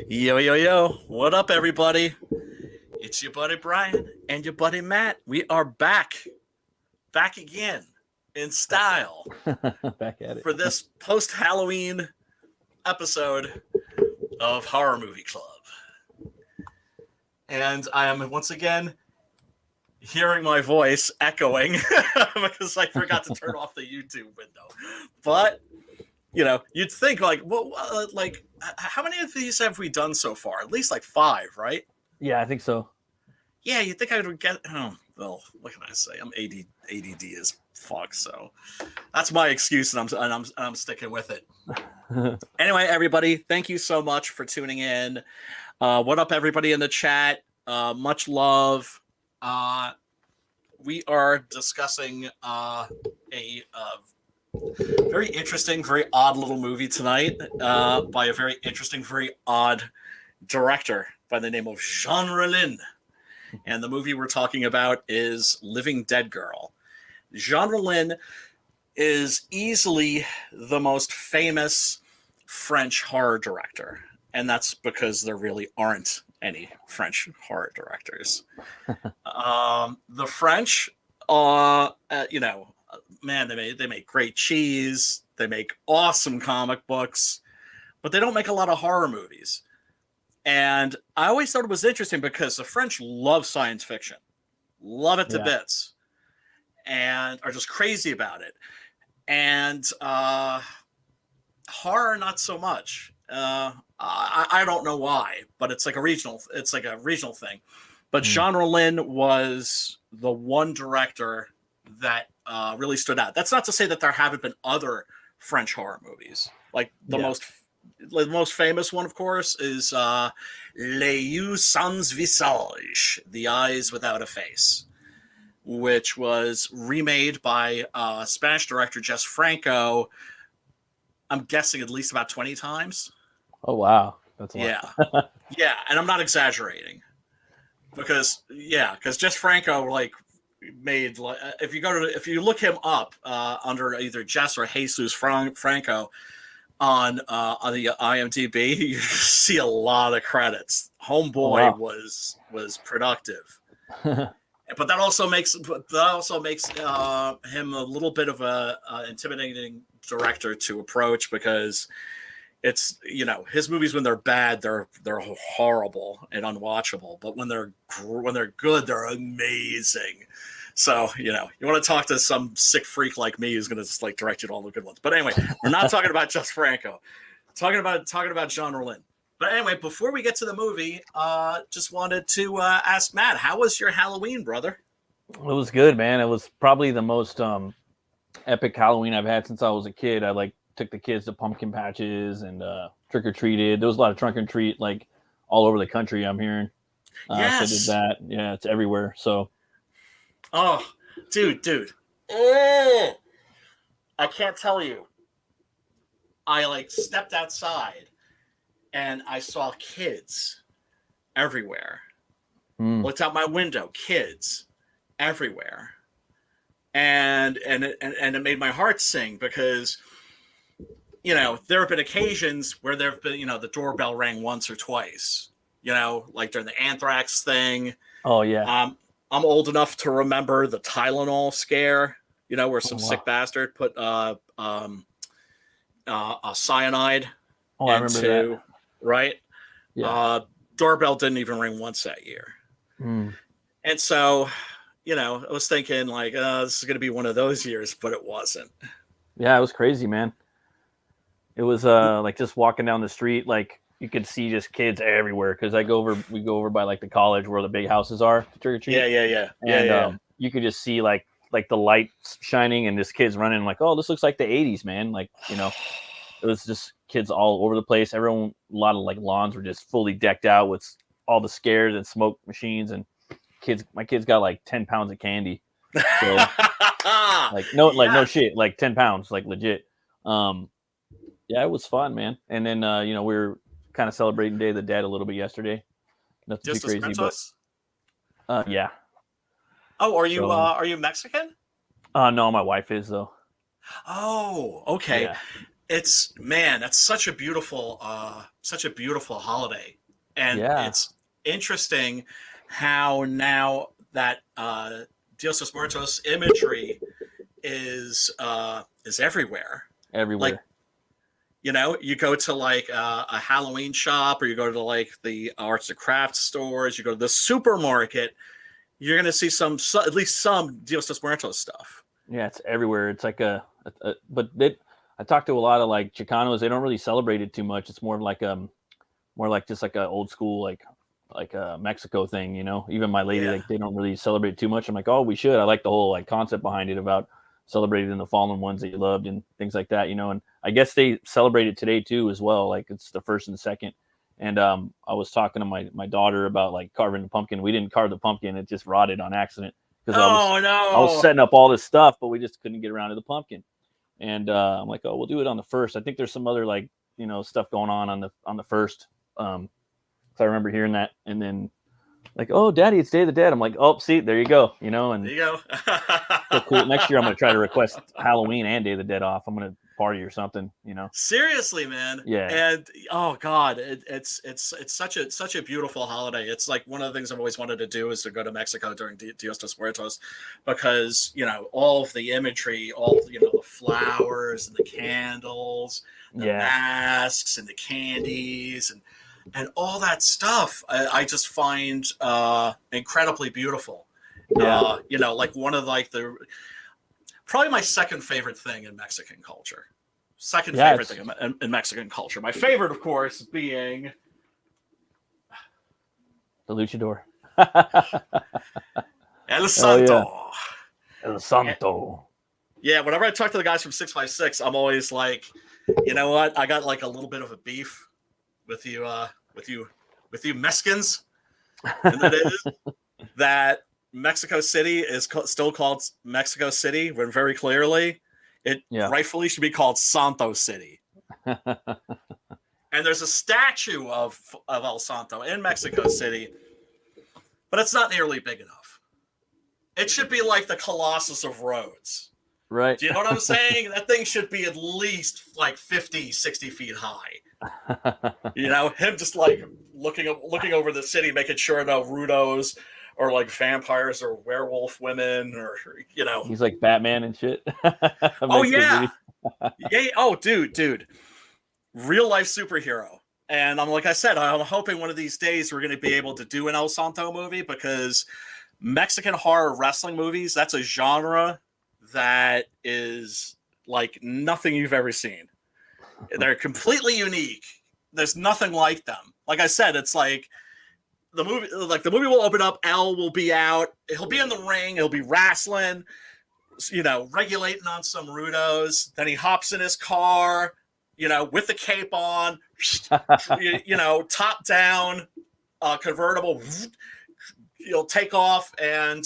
Yo, yo, yo. What up, everybody? It's your buddy Brian and your buddy Matt. We are back again in style Back at it. for this post Halloween episode of Horror Movie Club. And I am once again hearing my voice echoing because I forgot to turn off the YouTube window. But you'd think how many of these have we done so far? At least like 5, right? Yeah, I think so. Yeah, you'd think I would get. Oh, well, what can I say? I'm ADD as fuck, so that's my excuse, and I'm sticking with it. Anyway, everybody, thank you so much for tuning in. What up, everybody in the chat? Much love. We are discussing a very interesting, very odd little movie tonight by a very interesting, very odd director by the name of Jean Rollin. And the movie we're talking about is Living Dead Girl. Jean Rollin is easily the most famous French horror director. And that's because there really aren't any French horror directors. The French, man, they make great cheese. They make awesome comic books, but they don't make a lot of horror movies. And I always thought it was interesting because the French love science fiction, love it to bits, and are just crazy about it. And horror, not so much. I don't know why, but it's like a regional thing. But Jean Rollin was the one director that really stood out. That's not to say that there haven't been other French horror movies. Like the most famous one, of course, is Les Yeux Sans Visage, The Eyes Without a Face, which was remade by Spanish director Jess Franco, I'm guessing at least about 20 times. Oh, wow. That's a lot. Yeah, and I'm not exaggerating. Because Jess Franco, made, if you look him up under either Jess or Jesus Franco, on the IMDb, you see a lot of credits. Homeboy was productive, but that also makes him a little bit of a intimidating director to approach, because it's his movies, when they're bad, they're horrible and unwatchable, but when they're good, they're amazing. So, you want to talk to some sick freak like me who's going to just direct you to all the good ones. But anyway, we're not talking about Jess Franco. Talking about Jean Rollin. But anyway, before we get to the movie, just wanted to ask Matt, how was your Halloween, brother? It was good, man. It was probably the most epic Halloween I've had since I was a kid. I took the kids to pumpkin patches and trick-or-treated. There was a lot of trunk-or-treat all over the country, I'm hearing. Yes. So I did that. Yeah, it's everywhere. So. Oh, dude. I can't tell you. I stepped outside and I saw kids everywhere. Looked out my window, kids everywhere. And it made my heart sing, because there have been occasions where there have been, the doorbell rang once or twice, like during the anthrax thing. Oh yeah. I'm old enough to remember the Tylenol scare, where some sick bastard put a cyanide into, that. Right? Yeah. Doorbell didn't even ring once that year. And so, I was thinking this is going to be one of those years, but it wasn't. Yeah, it was crazy, man. It was just walking down the street, you could see just kids everywhere, because we go over by the college where the big houses are to trick or treat. Yeah. And you could just see the lights shining and this kids running oh, this looks like the 80s, man. It was just kids all over the place. Everyone, a lot of lawns were just fully decked out with all the scares and smoke machines, and my kids got 10 pounds of candy. So no shit, 10 pounds, legit. Yeah, it was fun, man. And then we were kind of celebrating Day of the Dead a little bit yesterday. Nothing just too crazy, but yeah. Oh, are you Mexican? No, my wife is, though. Oh, okay. it's man, that's such a beautiful holiday, and Yeah, it's interesting how now that Dios los Muertos imagery is everywhere. Like, everywhere. you know, you go to like a Halloween shop, or you go to like the arts and crafts stores, you go to the supermarket, you're gonna see at least some Dios los Muertos stuff. Yeah, it's everywhere. It's like but I talked to a lot of like Chicanos. They don't really celebrate it too much. It's more like just like a old school like a Mexico thing, you know. Even my lady, Yeah. like they don't really celebrate too much. I'm like, oh, we should. I like the whole like concept behind it about celebrating the fallen ones that you loved and things like that, you know. And I guess they celebrate it today too as well. Like it's the first and the second. And I was talking to my daughter about like carving the pumpkin. We didn't carve the pumpkin; it just rotted on accident because Oh I was no. setting up all this stuff, but we just couldn't get around to the pumpkin. And I'm like, oh, we'll do it on the first. I think there's some other like stuff going on the first. So I remember hearing that, and then like, oh, Daddy, it's Day of the Dead. I'm like, oh, see, there you go, There and you go. so cool. Next year, I'm gonna try to request Halloween and Day of the Dead off. I'm gonna party or something. Seriously, man. Yeah, And oh god, it's such a beautiful holiday. It's like one of the things I've always wanted to do is to go to Mexico during Dios de Muertos, because all of the imagery, all the flowers and the candles, the yeah, masks and the candies and all that stuff. I just find incredibly beautiful. yeah. Like one of like the probably my second favorite thing in Mexican culture. Second Yeah, favorite it's thing in Mexican culture. My favorite, of course, being the Luchador. El Oh yeah, Santo. El And, Santo. yeah, whenever I talk to the guys from 656, I'm always like, you know what? I got like a little bit of a beef with you, with you Mexicans, and that is that Mexico City is still called Mexico City when very clearly it Yeah, rightfully should be called Santo City. And there's a statue of El Santo in Mexico City, but it's not nearly big enough. It should be like the Colossus of Rhodes. right. Do you know what I'm saying? That thing should be at least like 50, 60 feet high. Him just like looking over the city, making sure no Rudos or like vampires or werewolf women or. He's like Batman and shit. Oh Mexico yeah, City. yeah. Oh, dude, real life superhero. And I'm like I said, I'm hoping one of these days we're going to be able to do an El Santo movie, because Mexican horror wrestling movies, that's a genre that is like nothing you've ever seen. They're completely unique. There's nothing like them. Like I said, it's like the movie will open up, El will be out, he'll be in the ring, he'll be wrestling, regulating on some rudos. Then he hops in his car, with the cape on, top down, convertible. He'll take off, and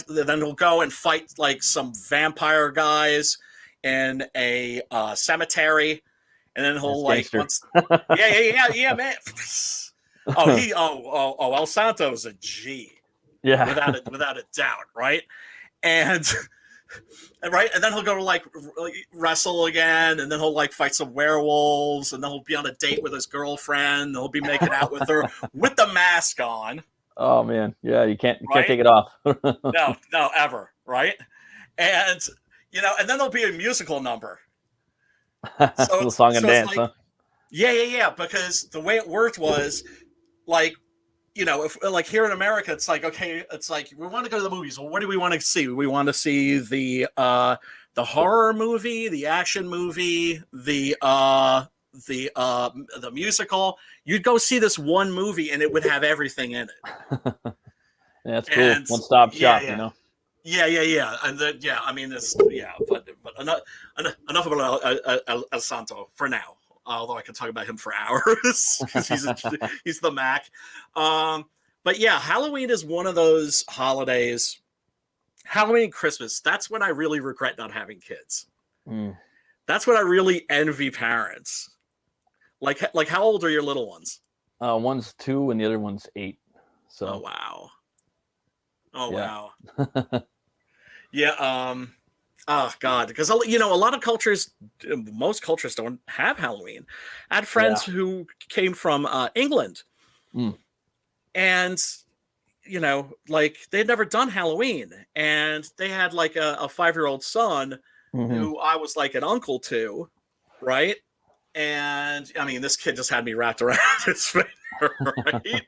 then he'll go and fight like some vampire guys in a cemetery, and then he'll like yeah, man. El Santo's a G, Yeah. without a doubt, right? And right, and then he'll go to like wrestle again, and then he'll like fight some werewolves, and then he'll be on a date with his girlfriend, and he'll be making out with her with the mask on. Oh man, yeah, you can't Right? take it off. No, ever, right? And and then there'll be a musical number. So Little song and dance, like, huh? yeah, because the way it worked was like, if like here in America, it's like, okay, it's like we want to go to the movies. Well, what do we want to see? We want to see the horror movie, the action movie, the musical. You'd go see this one movie, and it would have everything in it. Yeah, that's cool. And One stop shop, yeah. And then I mean this, but enough about El Santo for now. Although I could talk about him for hours because he's the Mac. But yeah, Halloween is one of those holidays. Halloween and Christmas. That's when I really regret not having kids. Mm. That's when I really envy parents. Like how old are your little ones? One's 2 and the other one's 8. So. Oh wow. Oh yeah. wow. Yeah. Oh God, because a lot of cultures, most cultures don't have Halloween. I had Yeah. friends who came from England, Mm. and like they'd never done Halloween, and they had like a 5-year-old son Hmm. who I was like an uncle to, right? And I mean, this kid just had me wrapped around his finger, right?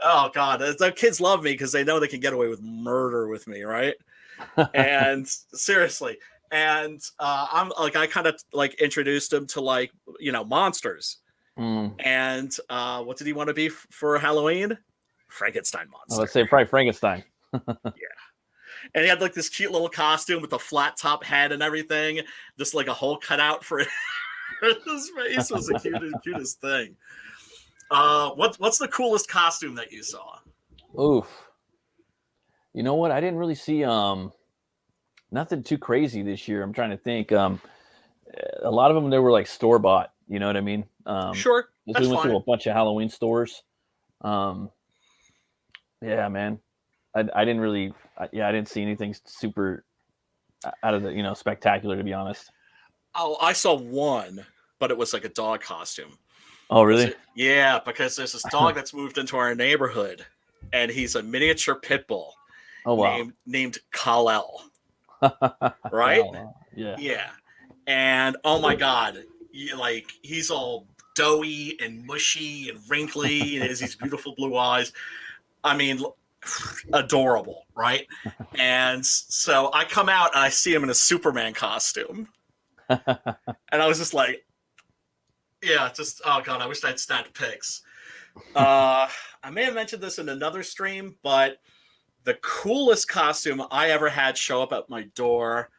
Oh God, the kids love me because they know they can get away with murder with me, right? And seriously, and I'm like, I kind of like introduced him to like monsters. Mm. And what did he want to be for Halloween? Frankenstein monster. Let's say probably Frankenstein. And he had like this cute little costume with a flat top head and everything, just like a hole cut out for his face. Was the cutest thing. What's the coolest costume that you saw? Oof. You know what? I didn't really see nothing too crazy this year. I'm trying to think. A lot of them they were like store bought. You know what I mean? Sure, We that's went fine. to a bunch of Halloween stores. Yeah, man. I didn't really. I didn't see anything super out of the spectacular, to be honest. Oh, I saw one, but it was like a dog costume. Oh, really? Yeah, because there's this dog that's moved into our neighborhood, and he's a miniature pit bull Oh, wow. named Kal-El, right? Wow. Yeah. Yeah, and oh my God, like he's all doughy and mushy and wrinkly, and has these beautiful blue eyes. I mean, adorable, right? And so I come out and I see him in a Superman costume, and I was just like, yeah, just oh God, I wish I'd snapped pics. I may have mentioned this in another stream, but the coolest costume I ever had show up at my door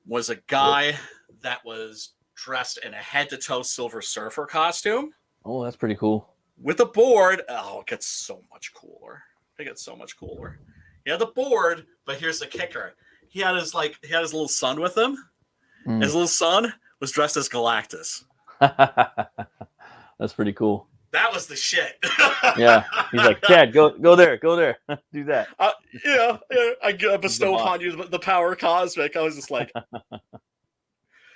was a guy that was dressed in a head-to-toe Silver Surfer costume Oh, that's pretty cool. with a board. Oh, it gets so much cooler. It gets so much cooler. He had the board, but here's the kicker. He had his little son with him. Mm. His little son was dressed as Galactus. That's pretty cool. That was the shit. Yeah, he's like, Dad, go there, do that. I bestow upon you the power cosmic. I was just like,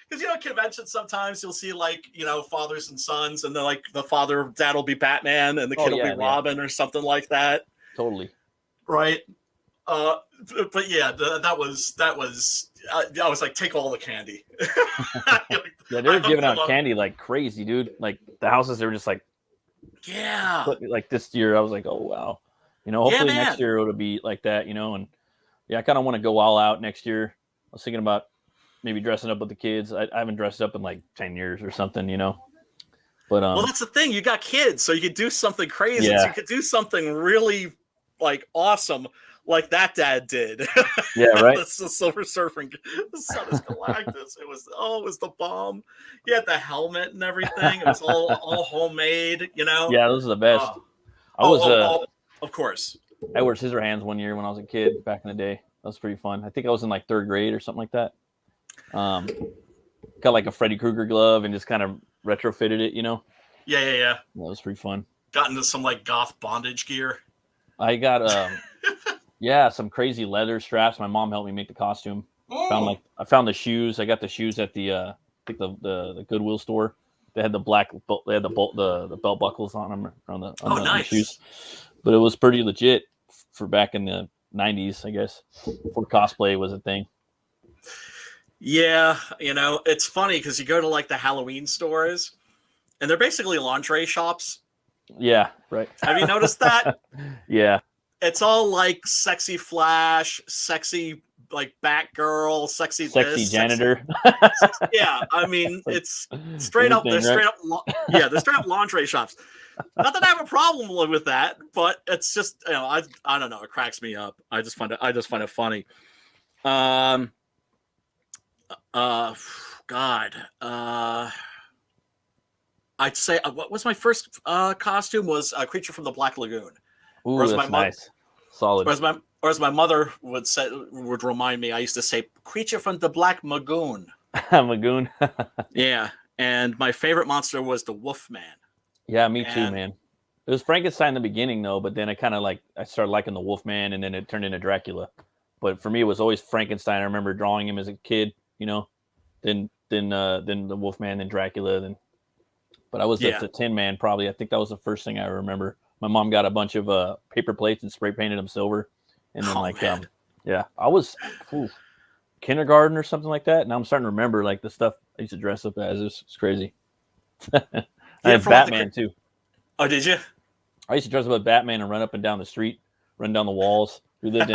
because conventions sometimes you'll see like fathers and sons, and then like the dad will be Batman, and the kid will be Robin or something like that. Totally. Right. But yeah, that was. I was like, take all the candy. Yeah, they were giving out candy like crazy, dude. Like the houses, they were just like, yeah. Like this year, I was like, oh wow. Hopefully next year it'll be like that. And yeah, I kind of want to go all out next year. I was thinking about maybe dressing up with the kids. I haven't dressed up in like 10 years or something, But well, that's the thing. You got kids, so you could do something crazy. Yeah. So you could do something really like awesome, like that dad did. Yeah, right. That's the Silver Surfing. The son is Galactus. It was the bomb. He had the helmet and everything. It was all homemade. Yeah, those are the best. Of course. I wore Scissorhands one year when I was a kid back in the day. That was pretty fun. I think I was in like 3rd grade or something like that. Got like a Freddy Krueger glove and just kind of retrofitted it, Yeah. That was pretty fun. Got into some like goth bondage gear. I got some crazy leather straps. My mom helped me make the costume. I found the shoes. I got the shoes at the I think the Goodwill store. They had the the belt buckles on them on the shoes. But it was pretty legit for back in the 90s, I guess, before cosplay was a thing. Yeah, it's funny because you go to like the Halloween stores, and they're basically lingerie shops. Yeah, right. Have you noticed that? Yeah. It's all like sexy Flash, sexy like Batgirl, sexy janitor. Yeah, I mean it's straight up. They're straight up. They're straight up lingerie shops. Not that I have a problem with that, but it's just I don't know. It cracks me up. I just find it funny. God. I'd say what was my first costume was a Creature from the Black Lagoon. Ooh, that's nice. Solid. Or as my mother would remind me, I used to say Creature from the Black Magoon. Magoon. Yeah, and my favorite monster was the Wolfman. Yeah, me too, man. It was Frankenstein in the beginning though, but then I started liking the Wolfman, and then it turned into Dracula. But for me, it was always Frankenstein. I remember drawing him as a kid, then the Wolfman, then Dracula, then. But I was Yeah. the Tin Man probably. I think that was the first thing I remember. My mom got a bunch of paper plates and spray painted them silver, and then Man. yeah, I was kindergarten or something like that. Now I'm starting to remember like the stuff I used to dress up as. It's crazy. I had Batman too. Oh, did you? I used to dress up as Batman and run up and down the street, run down the walls. We lived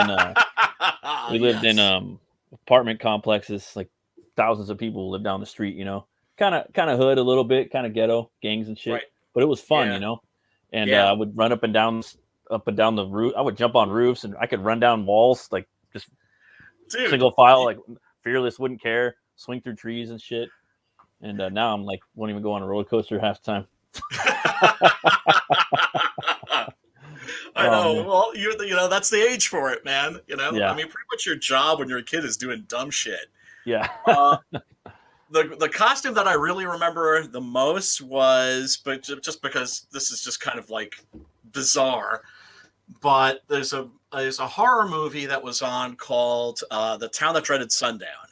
in apartment complexes, like thousands of people lived down the street. Kind of hood a little bit, kind of ghetto gangs and shit. Right. But it was fun, Yeah. And I would run up and down the roof. I would jump on roofs and I could run down walls like just single file, like fearless, wouldn't care, swing through trees and shit. And now I'm like, won't even go on a roller coaster half the time. I know. Man. Well, you know that's the age for it, man. Yeah. I mean, pretty much your job when you're a kid is doing dumb shit. Yeah. The costume that I really remember the most was, but just because this is just kind of like bizarre, but there's a horror movie that was on called The Town That Dreaded Sundown,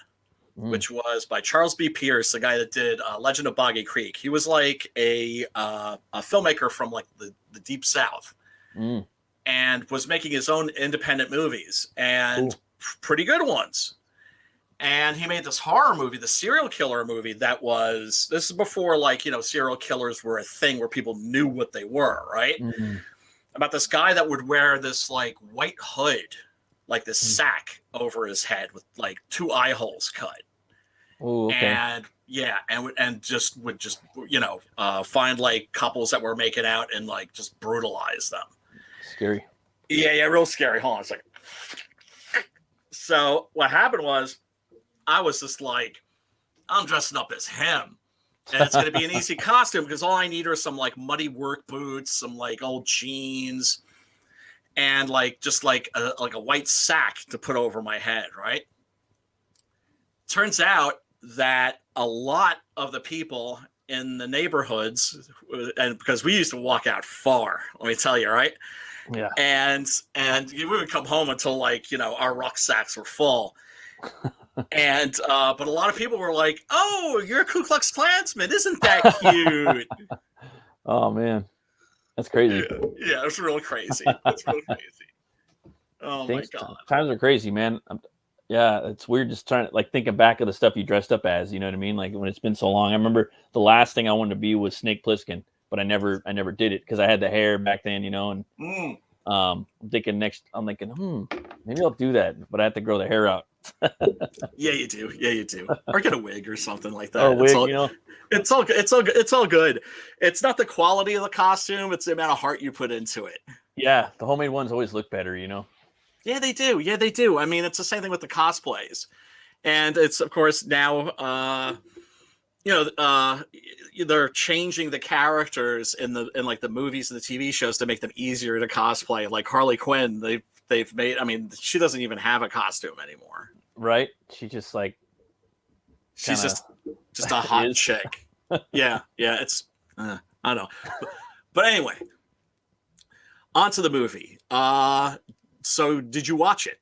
which was by Charles B. Pierce, the guy that did Legend of Boggy Creek. He was like a filmmaker from like the Deep South, and was making his own independent movies and pretty good ones. And he made this horror movie, the serial killer movie this is before like, serial killers were a thing where people knew what they were, right? Mm-hmm. About this guy that would wear this like white hood, like this sack over his head with like 2 eye holes cut. Ooh, okay. And just would find like couples that were making out and like just brutalize them. Scary. Yeah, real scary. Hold on a second. So what happened was, I was just like, I'm dressing up as him. And it's going to be an easy costume because all I need are some like muddy work boots, some like old jeans, and like just like a white sack to put over my head, right? Turns out that a lot of the people in the neighborhoods, and because we used to walk out far, let me tell you, right? Yeah. And we would come home until like, our rucksacks were full. And but a lot of people were like, "Oh, you're a Ku Klux Klansman, isn't that cute?" Oh man, that's crazy. Yeah, it's real crazy. It's real crazy. Oh my god, times are crazy, man. Yeah, it's weird just trying to like thinking back of the stuff you dressed up as. You know what I mean? Like when it's been so long. I remember the last thing I wanted to be was Snake Plissken, but I never did it because I had the hair back then, and I'm thinking maybe I'll do that, but I have to grow the hair out. Yeah, you do. Or get a wig or something like that. Or a wig, It's all good. It's not the quality of the costume; it's the amount of heart you put into it. Yeah, the homemade ones always look better, Yeah, they do. I mean, it's the same thing with the cosplays, and it's of course now, they're changing the characters in like the movies and the TV shows to make them easier to cosplay. Like Harley Quinn, they've made. I mean, she doesn't even have a costume anymore. Right? She just like she's just a hot chick. Yeah. It's I don't know, but anyway, on to the movie. So did you watch it?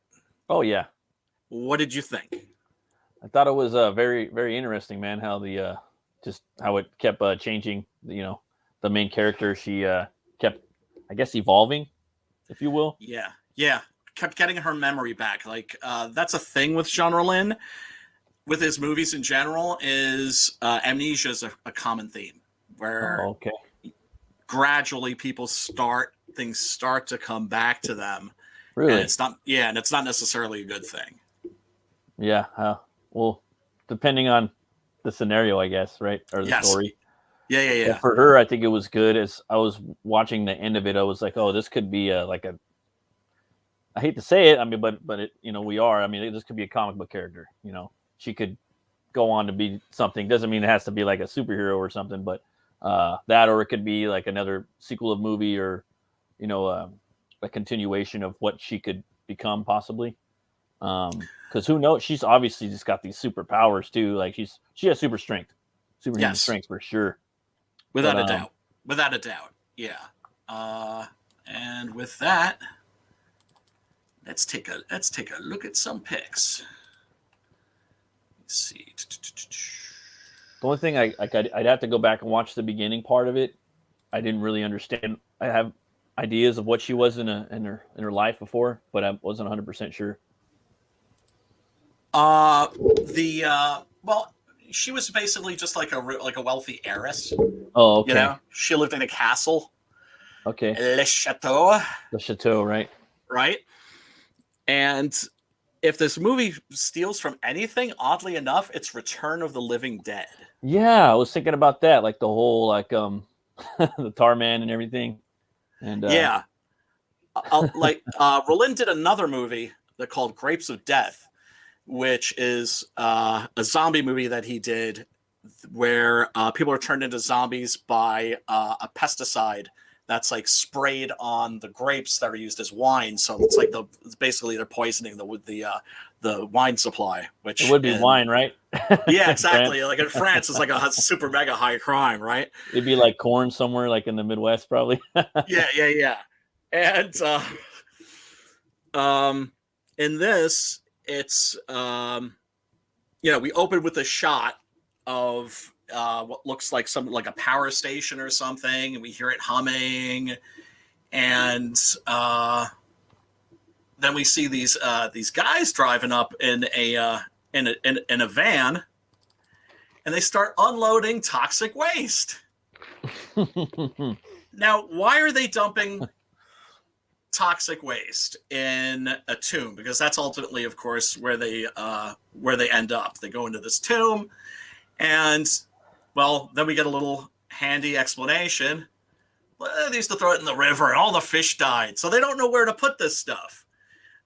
Oh yeah. What did you think? I thought it was very very interesting, man. How the just how it kept changing. The main character, she kept, I guess, evolving, if you will. Yeah. Kept getting her memory back. Like that's a thing with Jean Rollin, with his movies in general, is amnesia is a common theme where gradually things start to come back to them. Really? And it's not necessarily a good thing. Yeah. Well, depending on the scenario, I guess, right? Or the story. Yeah. Well, for her, I think it was good. As I was watching the end of it, I was like, oh, this could be I hate to say it, I mean, but it, we are. I mean, this could be a comic book character. She could go on to be something. Doesn't mean it has to be like a superhero or something, but that, or it could be like another sequel of movie, or a continuation of what she could become possibly. Because who knows? She's obviously just got these superpowers too. Like she has superhuman strength for sure. Without a doubt. Yeah. And with that, Let's take a look at some pics. Let's see. The only thing I'd have to go back and watch the beginning part of it. I didn't really understand. I have ideas of what she was in her life before, but I wasn't 100% sure. Well, she was basically just like a wealthy heiress. Oh, okay. You know, she lived in a castle. Okay. Le Chateau. The chateau, right? Right. And if this movie steals from anything, oddly enough, it's Return of the Living Dead. Yeah, I was thinking about that, like the whole the tar man and everything. And yeah, Rollin did another movie that called Grapes of Death, which is a zombie movie that he did where people are turned into zombies by a pesticide that's like sprayed on the grapes that are used as wine. So it's like basically they're poisoning the wine supply. Which it would be wine, right? Yeah, exactly. Like in France, it's like a super mega high crime, right? It'd be like corn somewhere, like in the Midwest, probably. yeah. And in this, it's we open with a shot of what looks like like a power station or something, and we hear it humming, and then we see these guys driving up in a van, and they start unloading toxic waste. Now, why are they dumping toxic waste in a tomb? Because that's ultimately, of course, where they end up. They go into this tomb, and well, then we get a little handy explanation. Well, they used to throw it in the river, and all the fish died, so they don't know where to put this stuff.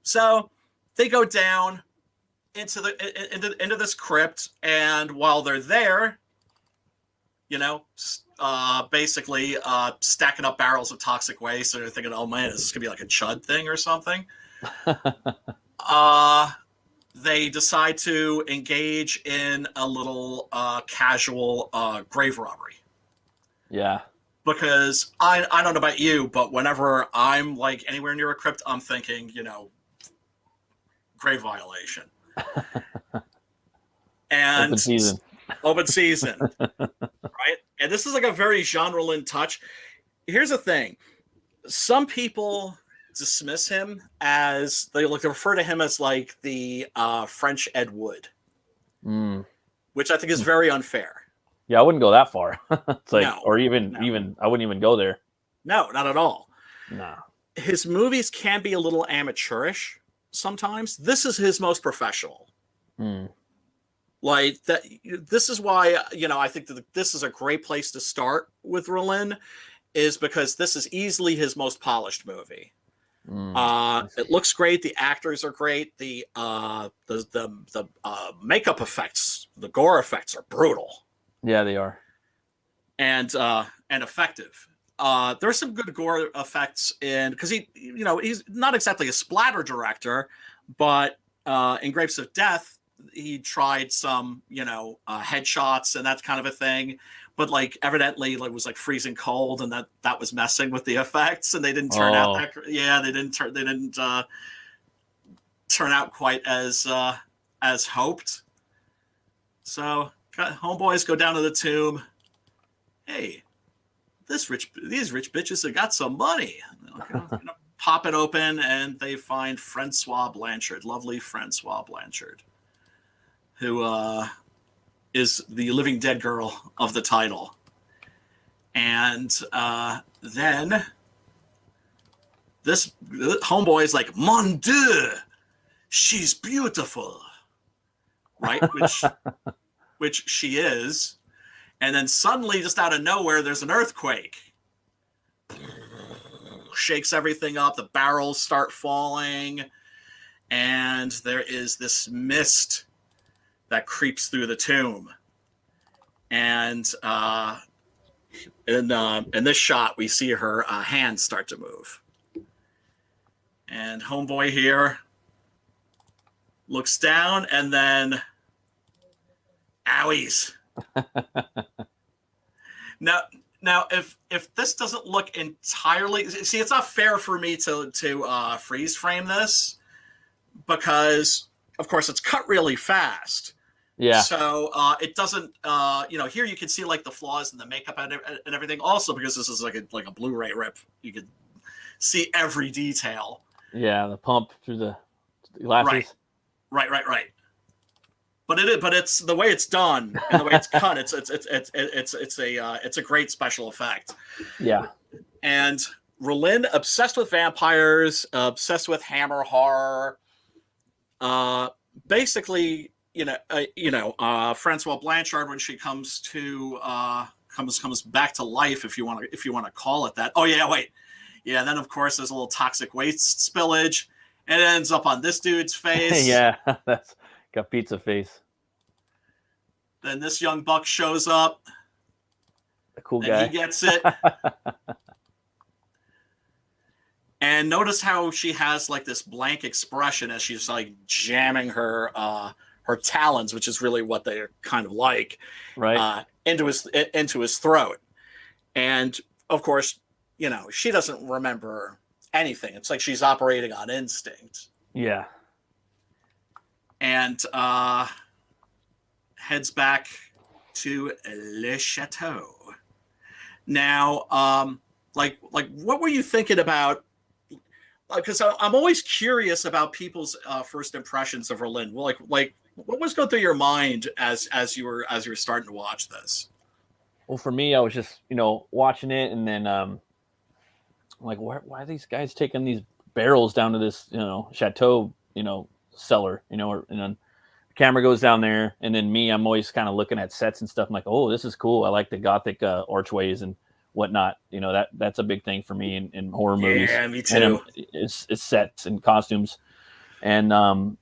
So they go down into this crypt, and while they're there, basically stacking up barrels of toxic waste, and they're thinking, "Oh man, is this gonna be like a chud thing or something?" They decide to engage in a little casual grave robbery. Yeah. Because I don't know about you, but whenever I'm like anywhere near a crypt, I'm thinking, grave violation. And open season, right? And this is like a very genre-lin touch. Here's the thing: some people dismiss him as they refer to him as like the French Ed Wood, which I think is very unfair. Yeah, I wouldn't go that far. It's like, No, or even I wouldn't even go there. No, not at all. No. His movies can be a little amateurish sometimes. This is his most professional. Like that. This is why I think that this is a great place to start with Rollin, is because this is easily his most polished movie. It looks great. The actors are great. The makeup effects, the gore effects are brutal. Yeah, they are. And effective. There's some good gore effects because he's not exactly a splatter director, but in Grapes of Death, he tried some, headshots and that kind of a thing. But like evidently it was like freezing cold, and that was messing with the effects, and they didn't turn out that. Yeah, they didn't turn out quite as hoped. So homeboys go down to the tomb. Hey, these rich bitches have got some money. Pop it open, and they find Francois Blanchard, lovely Francois Blanchard, who is the living dead girl of the title. And then this homeboy is like, "Mon Dieu, she's beautiful," right? Which she is. And then suddenly, just out of nowhere, there's an earthquake. Shakes everything up. The barrels start falling. And there is this mist that creeps through the tomb. And in this shot, we see her hands start to move. And homeboy here looks down, and then owies. Now, if this doesn't look entirely, see, it's not fair for me to freeze frame this, because, of course, it's cut really fast. Yeah. So it doesn't, here you can see like the flaws in the makeup and everything. Also, because this is like a Blu-ray rip, you can see every detail. Yeah. The pump through the glasses. Right. But it's the way it's done and the way it's cut. It's a great special effect. Yeah. And R'lynh, obsessed with vampires, obsessed with Hammer horror. Basically, Francois Blanchard, when she comes back to life, if you want to call it that. Oh yeah, wait, yeah. Then of course there's a little toxic waste spillage, and it ends up on this dude's face. Yeah, that's got pizza face. Then this young buck shows up. The cool guy. He gets it. And notice how she has like this blank expression as she's like jamming her talons, which is really what they're kind of like, right, into his throat. And of course, she doesn't remember anything. It's like she's operating on instinct. Yeah. And heads back to Le Chateau. Now, like what were you thinking about? Because I'm always curious about people's first impressions of R'lynh. Like what was going through your mind as you were starting to watch this? Well, for me, I was just watching it, and then I'm like, why are these guys taking these barrels down to this chateau cellar? And then the camera goes down there, and then I'm always kind of looking at sets and stuff. I'm like, oh, this is cool. I like the Gothic archways and whatnot. That's a big thing for me in horror movies. Yeah, me too. And it's sets and costumes, and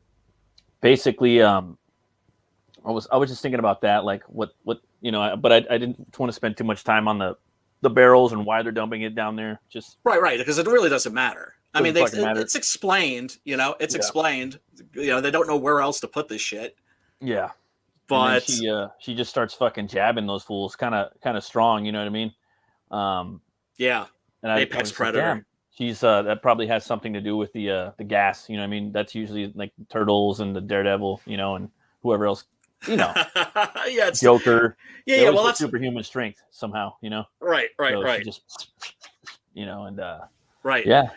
basically, I was just thinking about that, like what but I didn't want to spend too much time on the barrels and why they're dumping it down there. Just right, because it really doesn't matter. I mean, it's explained. It's explained. They don't know where else to put this shit. Yeah, but she just starts fucking jabbing those fools, kind of strong. You know what I mean? Yeah, and apex predator. Like, she's that probably has something to do with the gas. You know what I mean? That's usually like Turtles and the Daredevil, and whoever else. Yeah, it's Joker. Yeah. Well, that's superhuman strength somehow. Right. So just and right. Yeah.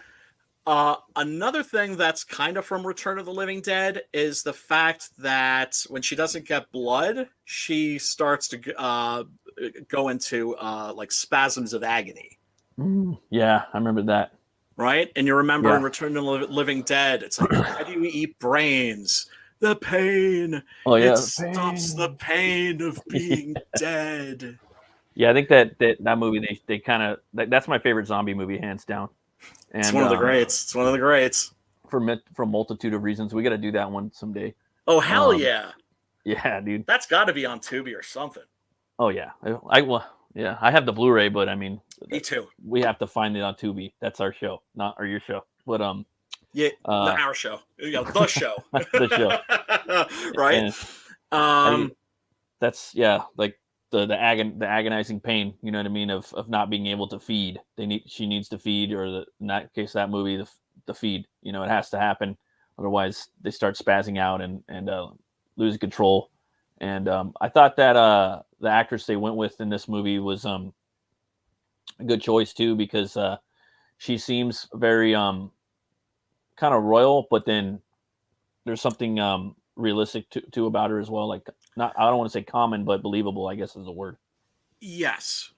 Another thing that's kind of from Return of the Living Dead is the fact that when she doesn't get blood, she starts to go into like spasms of agony. Yeah, I remember that. Right? And you remember in Return of the Living Dead, it's like, how do you eat brains? The pain. Oh yeah, it stops the pain of being dead. Yeah, I think that movie they kind of that's my favorite zombie movie, hands down. And, it's one of the greats. It's one of the greats. For a multitude of reasons. We got to do that one someday. Oh hell yeah! Yeah, dude. That's got to be on Tubi or something. Oh yeah, I have the Blu-ray, but I mean, me too. We have to find it on Tubi. That's our show, not your show. But yeah, not our show. The show. The show. Right. That's like the agonizing pain, you know what I mean, of not being able to feed. She needs to feed, or in that case, that movie, the feed. It has to happen, otherwise they start spazzing out and losing control. And I thought that the actress they went with in this movie was a good choice too, because she seems very kind of royal, but then there's something realistic to about her as well. Like, not, I don't want to say common, but believable, I guess is the word. Yes.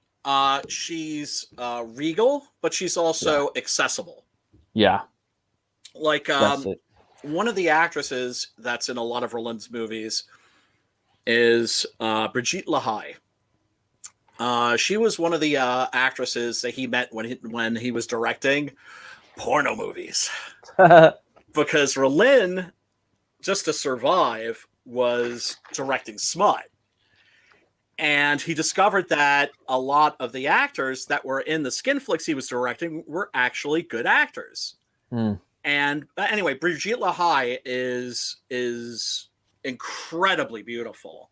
She's regal, but she's also accessible. Yeah. Like one of the actresses that's in a lot of R'lynh's movies is Brigitte Lahaie. She was one of the actresses that he met when he was directing porno movies. Because R'lynh, just to survive, was directing smut. And he discovered that a lot of the actors that were in the skin flicks he was directing were actually good actors. And anyway, Brigitte Lahaie is incredibly beautiful,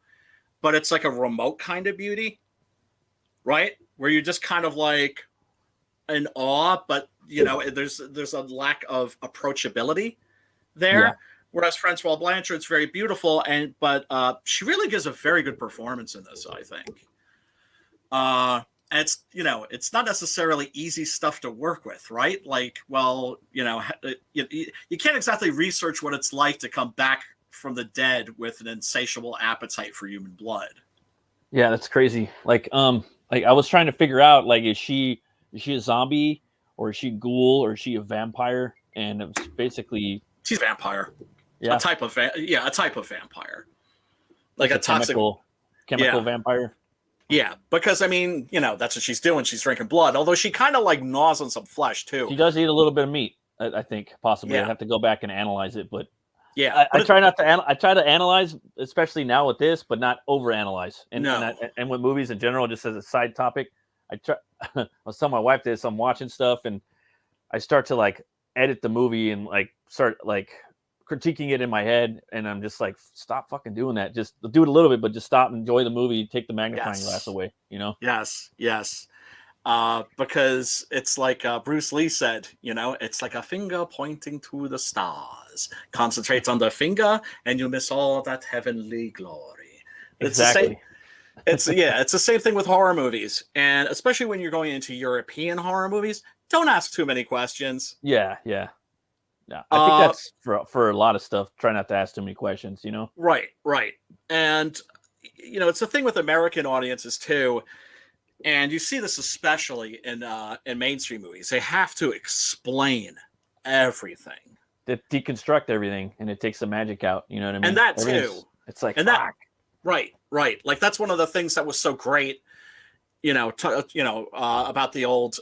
but it's like a remote kind of beauty, right? Where you're just kind of like in awe, but there's a lack of approachability. there. Yeah. Whereas Francois Blanchard's very beautiful, but she really gives a very good performance in this, I think. And it's it's not necessarily easy stuff to work with, right? Like, well, you can't exactly research what it's like to come back from the dead with an insatiable appetite for human blood. Yeah, that's crazy. Like I was trying to figure out, like, is she a zombie, or is she a ghoul, or is she a vampire? And it was basically, she's a vampire. Yeah. A type of vampire. Like a toxic chemical vampire. Yeah, because I mean, that's what she's doing. She's drinking blood, although she kind of like gnaws on some flesh too. She does eat a little bit of meat, I think, possibly. Yeah. I have to go back and analyze it, but yeah, I try not to. I try to analyze, especially now with this, but not overanalyze. And with movies in general, just as a side topic, I was telling my wife this. I'm watching stuff, and I start to like edit the movie and like start like critiquing it in my head, and I'm just like, stop fucking doing that. Just do it a little bit, but just stop and enjoy the movie. Take the magnifying glass away. Yes. Because it's like Bruce Lee said, it's like a finger pointing to the stars. Concentrate on the finger, and you miss all that heavenly glory. Exactly. It's the same thing with horror movies, and especially when you're going into European horror movies. Don't ask too many questions. Yeah. I think that's for a lot of stuff. Try not to ask too many questions. Right. And it's the thing with American audiences too. And you see this especially in mainstream movies. They have to explain everything. They deconstruct everything, and it takes the magic out. You know what I mean? And that too. It's like, and that, right. Like that's one of the things that was so great. About the old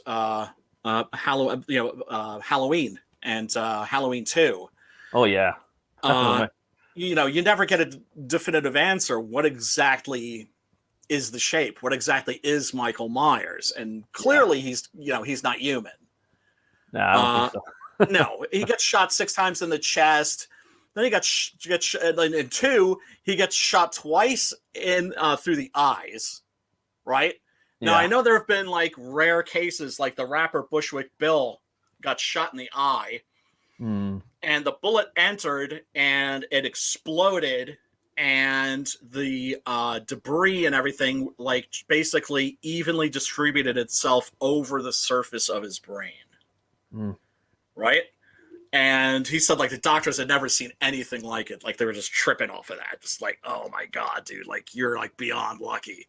Halloween and Halloween 2. Oh yeah. You never get a definitive answer. What exactly is the shape? What exactly is Michael Myers? And clearly he's not human. No, I don't think so. No, he gets shot 6 times in the chest. Then he gets in 2. He gets shot twice in through the eyes. Right. Now I know there have been like rare cases, like the rapper Bushwick Bill got shot in the eye, and the bullet entered and it exploded. And the debris and everything, like, basically evenly distributed itself over the surface of his brain. Right? And he said, like, the doctors had never seen anything like it. Like, they were just tripping off of that. Just like, oh, my God, dude. Like, you're, like, beyond lucky.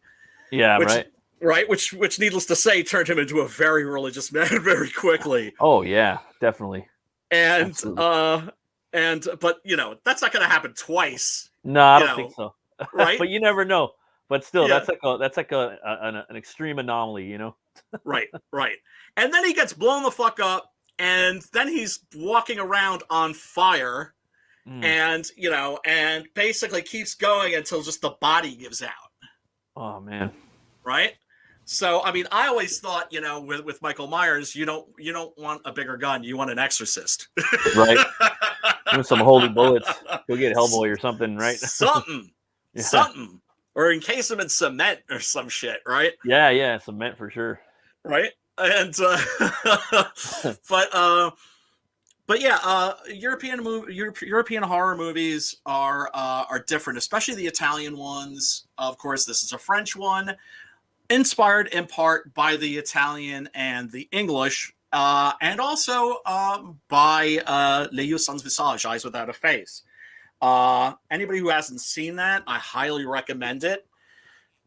Yeah, right. Right? Which, needless to say, turned him into a very religious man very quickly. Oh, yeah, definitely. And, but, that's not going to happen twice. No, I don't think so. Right? But you never know. But still, that's like an extreme anomaly, Right. And then he gets blown the fuck up, and then he's walking around on fire, and and basically keeps going until just the body gives out. Oh man. Right. So I mean, I always thought, with Michael Myers, you don't want a bigger gun, you want an exorcist. Right. With some holy bullets. Go get Hellboy or something, right? Something. Or encase him in cement or some shit, right? Yeah, cement for sure. Right? And but yeah, European horror movies are different, especially the Italian ones. Of course, this is a French one, inspired in part by the Italian and the English. And also by Les Yeux Sans Visage, Eyes Without a Face. Anybody who hasn't seen that, I highly recommend it.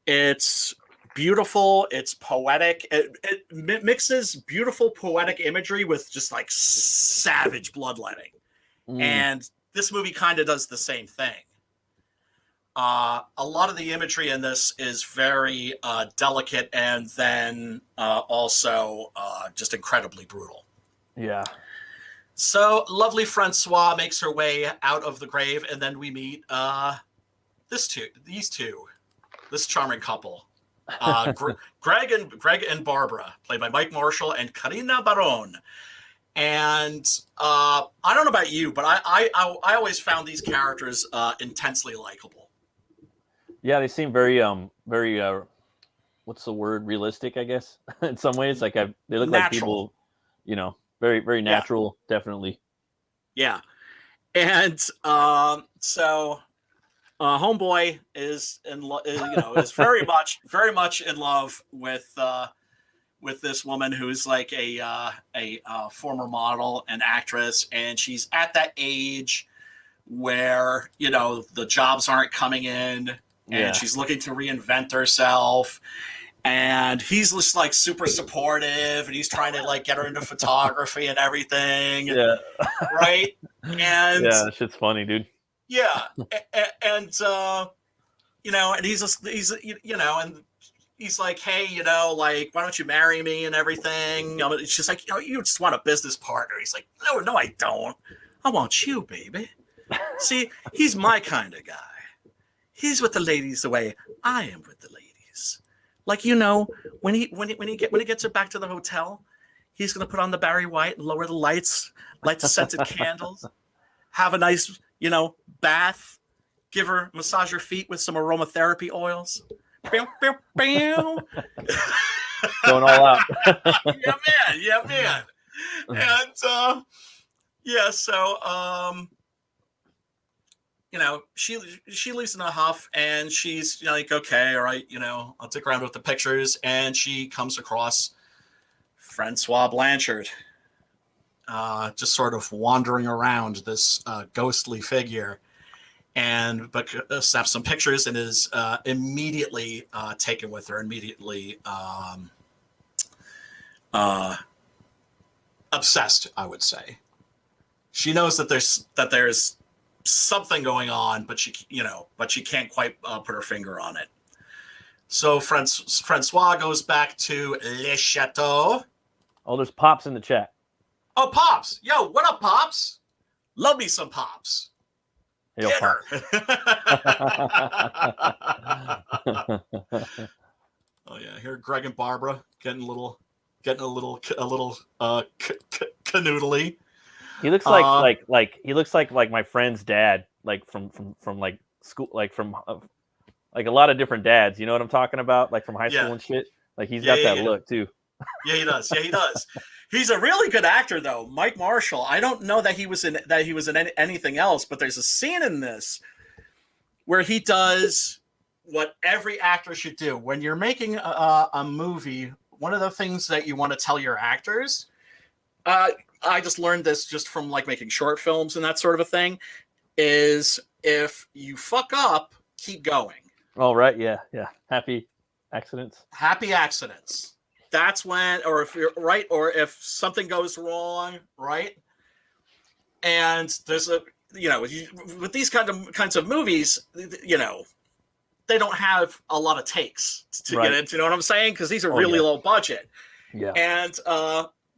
It's beautiful. It's poetic. It mixes beautiful poetic imagery with just like savage bloodletting. And this movie kind of does the same thing. A lot of the imagery in this is very delicate, and then also just incredibly brutal. Yeah. So lovely Francois makes her way out of the grave, and then we meet this charming couple, Greg and Barbara, played by Mike Marshall and Karina Barone. And I don't know about you, but I always found these characters intensely likable. Yeah, they seem very what's the word? Realistic, I guess. In some ways, like they look natural. Like people, very, very natural, definitely. Yeah, And so homeboy is is very much in love with this woman who's like a former model and actress, and she's at that age where the jobs aren't coming in, and she's looking to reinvent herself. And he's just like super supportive, and he's trying to like get her into photography and everything. Yeah. Right. And yeah, that shit's funny, dude. Yeah. And and and he's like, hey, like, why don't you marry me and everything? She's like, you just want a business partner. He's like, no, I don't. I want you, baby. See, he's my kind of guy. He's with the ladies the way I am with the ladies. Like, when he gets her back to the hotel, he's gonna put on the Barry White and lower the lights, light the scented candles, have a nice, bath, give her massage her feet with some aromatherapy oils. Going all out. yeah, man. And so she leaves in a huff, and she's like, okay, all right, I'll stick around with the pictures. And she comes across Francois Blanchard, just sort of wandering around, this ghostly figure, but snaps some pictures and is immediately taken with her, immediately obsessed, I would say. She knows that there's something going on, but she can't quite put her finger on it. So Francois goes back to Le Chateau. Oh, there's Pops in the chat. Oh, Pops. Yo, what up, Pops? Love me some Pops. Yo, Get her. Oh yeah, here Greg and Barbara getting a little canoodly. He looks like he looks like my friend's dad, like from like school, like from like a lot of different dads. You know what I'm talking about? Like from high school and shit. Like he's got that look too. Yeah, he does. Yeah, he does. He's a really good actor, though. Mike Marshall. I don't know that he was in anything else, but there's a scene in this where he does what every actor should do when you're making a movie. One of the things that you want to tell your actors, I just learned this just from like making short films and that sort of a thing, is if you fuck up, keep going. Oh, right. Yeah. Happy accidents. That's when, or if you're right, or if something goes wrong, right? And there's with these kinds of movies, they don't have a lot of takes to get into. You know what I'm saying? Because these are really low budget. Yeah. And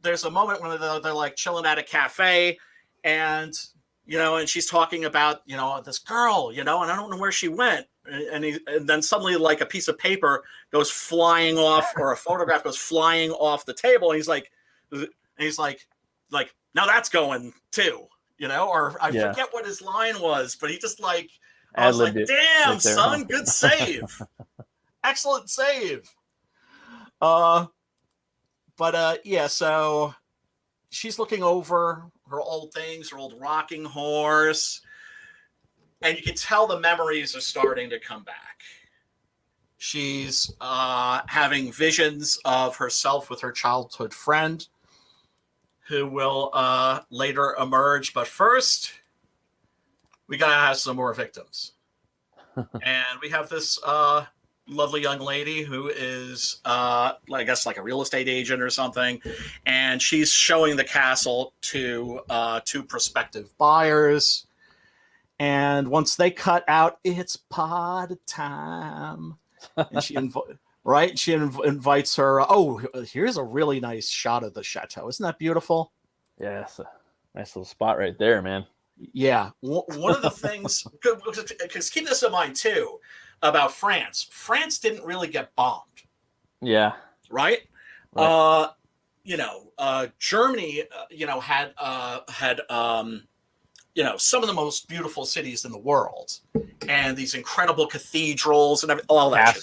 there's a moment when they're like chilling at a cafe, and and she's talking about this girl, and I don't know where she went. And then suddenly, like, a piece of paper goes flying off, or a photograph goes flying off the table, and he's like, now that's going too, or I forget what his line was, but he just like, I was like, damn, son, good save, excellent save. So she's looking over her old things, her old rocking horse. And you can tell the memories are starting to come back. She's having visions of herself with her childhood friend, who will later emerge. But first, we got to have some more victims. And we have this lovely young lady who is, I guess, like a real estate agent or something. And she's showing the castle to two prospective buyers. And once they cut out, it's pod time. And she invites her. Oh, here's a really nice shot of the chateau. Isn't that beautiful? Yeah, it's a nice little spot right there, man. Yeah. One of the things, because keep this in mind too, about France. France didn't really get bombed. Yeah. Right? Germany, had some of the most beautiful cities in the world, and these incredible cathedrals and all that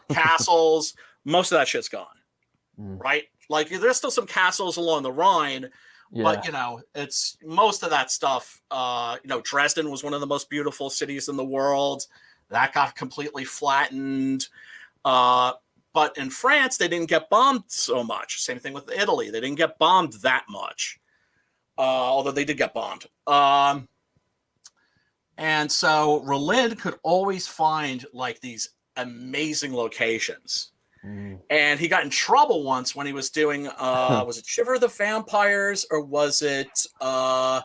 castles. Most of that shit's gone, right? Like, there's still some castles along the Rhine, Yeah. But it's most of that stuff. Dresden was one of the most beautiful cities in the world. That got completely flattened. But in France, they didn't get bombed so much. Same thing with Italy. They didn't get bombed that much, although they did get bombed. And so Rollin could always find like these amazing locations. And he got in trouble once when he was doing, was it Shiver the Vampires, or was it, no,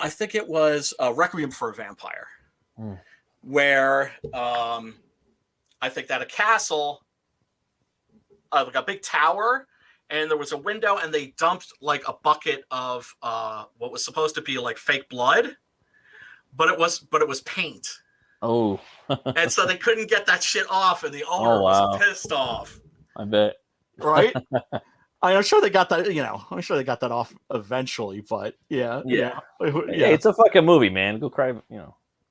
I think it was Requiem for a Vampire, where I think that a castle, like a big tower, and there was a window, and they dumped like a bucket of what was supposed to be like fake blood, but it was paint. Oh. And so they couldn't get that shit off, and the owner was pissed off. I bet. Right? I'm sure they got that. I'm sure they got that off eventually. But yeah. It's a fucking movie, man. Go cry.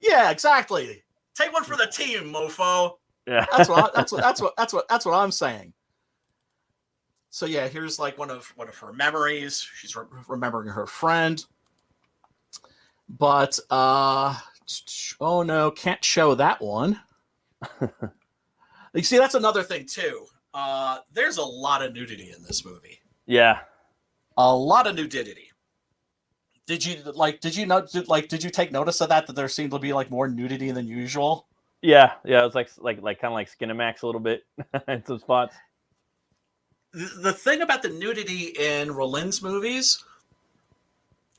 Yeah, exactly. Take one for the team, mofo. Yeah. That's what I'm saying. So yeah, here's like one of her memories. She's remembering her friend. But oh no, can't show that one. You see, that's another thing too. There's a lot of nudity in this movie. Yeah, a lot of nudity. Did you take notice of that there seemed to be like more nudity than usual? Yeah. It was like kind of like Skinamax a little bit in some spots. The thing about the nudity in Rollin's movies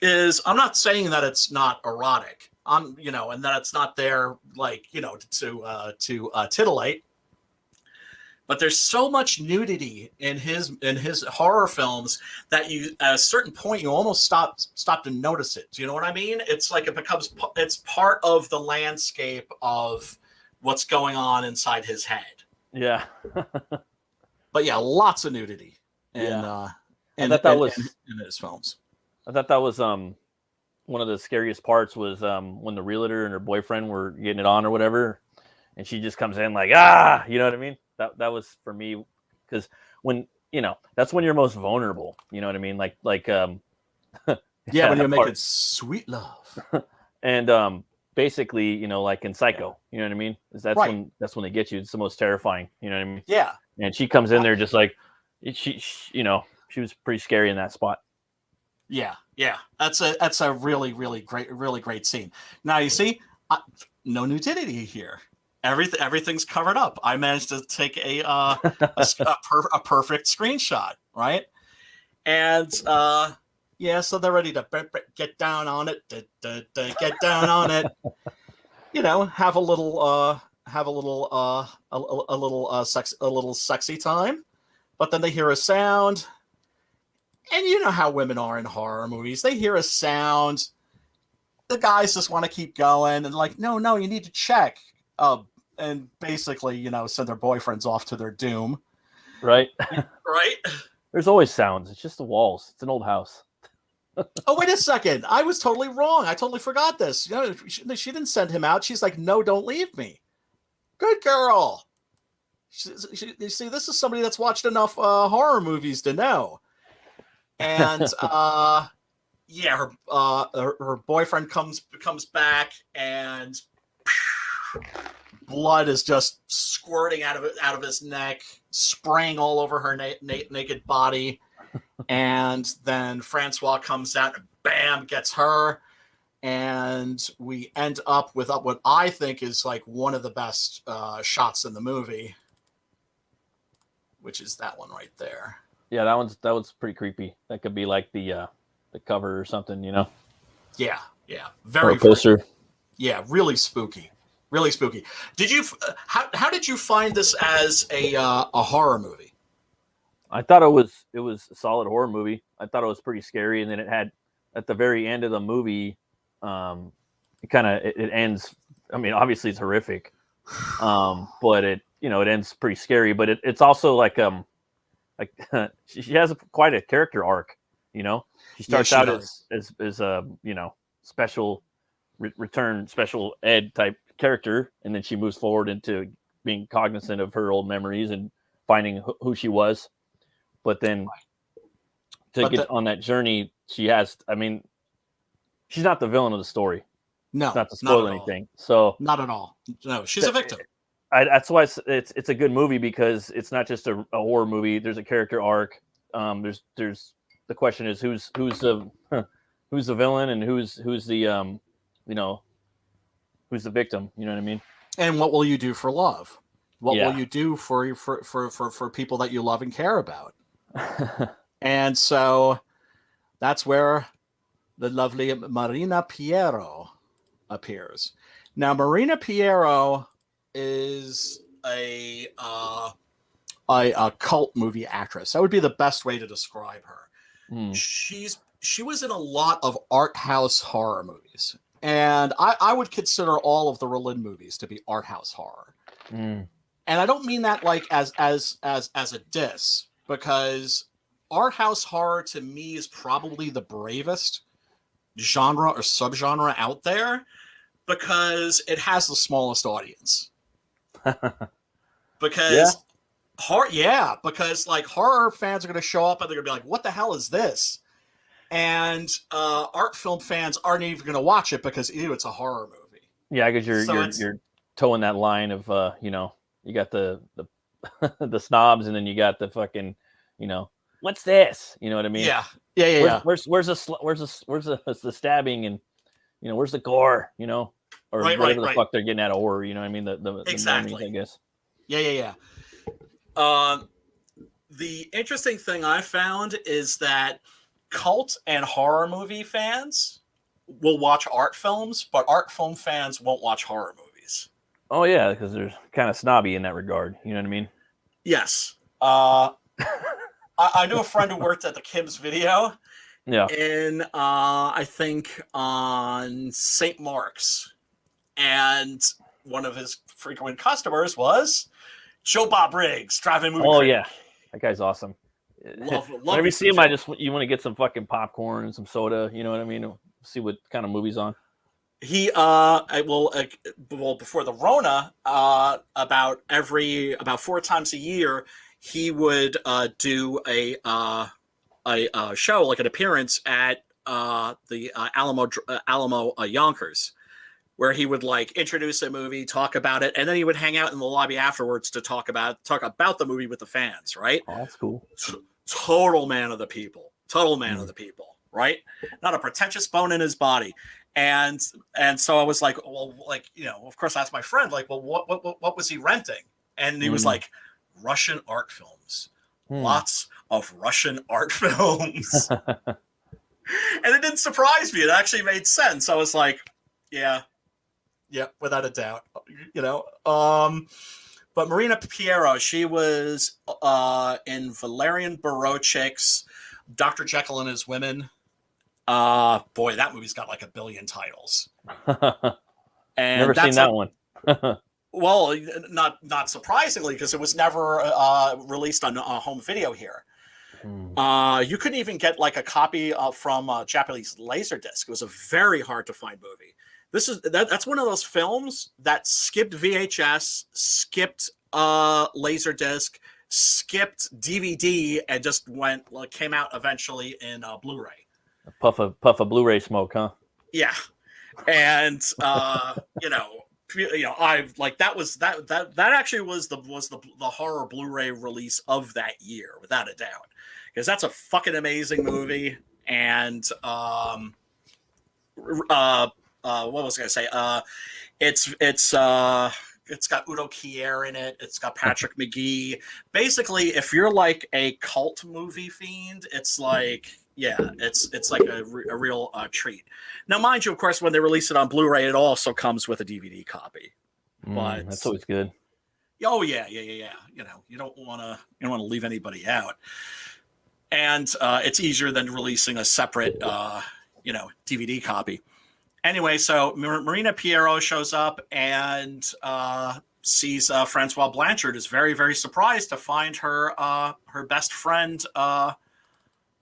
is, I'm not saying that it's not erotic. And that it's not there, like, to titillate. But there's so much nudity in his horror films that you, at a certain point, you almost stop to notice it. Do you know what I mean? It's like it's part of the landscape of what's going on inside his head. Yeah. But yeah, lots of nudity in his films. I thought that was one of the scariest parts was when the realtor and her boyfriend were getting it on or whatever, and she just comes in like, you know what I mean? That was for me, because when that's when you're most vulnerable. You know what I mean? Like when you're making sweet love. And basically, like in Psycho, you know what I mean? That's right. when they get you. It's the most terrifying. You know what I mean? Yeah. And she comes in there just like she was pretty scary in that spot. Yeah. That's a really, really great scene. Now you see, no nudity here. Everything's covered up. I managed to take a perfect screenshot, right? And so they're ready to get down on it, get down on it. Have a little sexy time. But then they hear a sound. And you know how women are in horror movies. They hear a sound. The guys just want to keep going and like, no, you need to check. And basically, send their boyfriends off to their doom. Right. Right? There's always sounds. It's just the walls. It's an old house. Oh, wait a second. I was totally wrong. I totally forgot this. She didn't send him out. She's like, no, don't leave me. Good girl. You see, this is somebody that's watched enough horror movies to know. And her boyfriend comes back, and blood is just squirting out of his neck, spraying all over her naked body. And then Francois comes out and bam, gets her. And we end up with what I think is like one of the best shots in the movie, which is that one right there. Yeah, that one's pretty creepy. That could be like the cover or something, Yeah, very poster. Yeah, really spooky. Really spooky. Did you? How did you find this as a horror movie? I thought it was a solid horror movie. I thought it was pretty scary, and then it had at the very end of the movie, it ends. I mean, obviously it's horrific, but it ends pretty scary. But it's also like she has quite a character arc. She starts out as a special return special ed type character, and then she moves forward into being cognizant of her old memories and finding who she was. But then to get on that journey, she has. I mean, she's not the villain of the story. No, not to spoil anything. So not at all. No, she's a victim. That's why it's a good movie, because it's not just a horror movie. There's a character arc. There's the question is who's the villain and who's the who's the victim. You know what I mean? And what will you do for love? What will you do for people that you love and care about? And so that's where the lovely Marina Piero appears. Now, Marina Piero is a cult movie actress. That would be the best way to describe her. She was in a lot of art house horror movies, and I would consider all of the Rollin movies to be art house horror. And I don't mean that like as a diss, because art house horror to me is probably the bravest genre or subgenre out there, because it has the smallest audience. Because because like horror fans are going to show up and they're going to be like, what the hell is this? And art film fans aren't even going to watch it because it's a horror movie. Yeah, because you're towing that line of you got the the snobs, and then you got the fucking what's this? You know what I mean? Yeah. Where's the stabbing, and where's the gore? Or whatever the fuck they're getting at of horror. You know what I mean? The exactly. normies, I guess. Yeah. The interesting thing I found is that cult and horror movie fans will watch art films, but art film fans won't watch horror movies. Oh yeah, because they're kind of snobby in that regard. You know what I mean? Yes. I knew a friend who worked at the Kim's Video. Yeah. In I think on St. Mark's, and one of his frequent customers was Joe Bob Riggs, driving movie. Oh critic. Yeah, that guy's awesome. Love Whenever you see him, you want to get some fucking popcorn and some soda. You know what I mean? See what kind of movie's on. He before the Rona, about 4 times a year, he would do a show, like an appearance at the Alamo Yonkers, where he would like introduce a movie, talk about it, and then he would hang out in the lobby afterwards to talk about the movie with the fans. Right? Oh, that's cool. Total man of the people. Right? Not a pretentious bone in his body. And so I was like, well, like, of course, I asked my friend, like, well, what was he renting? And he was like, Russian art films. Lots of Russian art films. And it didn't surprise me. It actually made sense. I was like, yeah, without a doubt. But Marina Piero, she was in Valerian Borochik's Dr. Jekyll and His Women. Boy, that movie's got like 1 billion titles. And never seen that one. Well, not surprisingly, because it was never released on home video here. You couldn't even get like a copy from Japanese Laserdisc. It was a very hard to find movie. That's one of those films that skipped VHS, skipped Laserdisc, skipped DVD, and just came out eventually in Blu-ray. A puff of Blu-ray smoke, huh? Yeah, and I've like that actually was the horror Blu-ray release of that year, without a doubt, because that's a fucking amazing movie. And what was I gonna say? It's got Udo Kier in it. It's got Patrick McGee. Basically, if you're like a cult movie fiend, it's like, yeah, it's like a real treat. Now, mind you, of course, when they release it on Blu-ray, it also comes with a DVD copy. But that's always good. Oh yeah. You don't want to leave anybody out, and it's easier than releasing a separate DVD copy. Anyway, so Marina Piero shows up and sees Francois Blanchard, is very, very surprised to find her best friend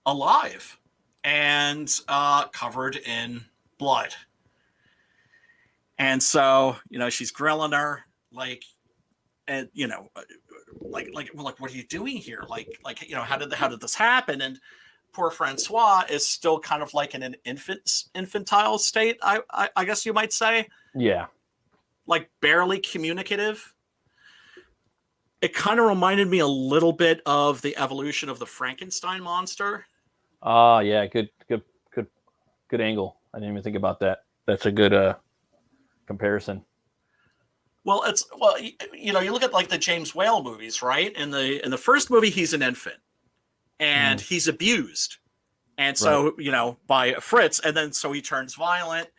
alive and covered in blood. And so, she's grilling her, like, and like, what are you doing here? Like, how did this happen? And poor Francois is still kind of like in an infantile state, I guess you might say, Yeah. like barely communicative. It kind of reminded me a little bit of the evolution of the Frankenstein monster. Yeah, good angle. I didn't even think about that. That's a good comparison. Well, you look at like the James Whale movies, right? In the first movie, he's an infant and he's abused, and so by Fritz, and then so he turns violent,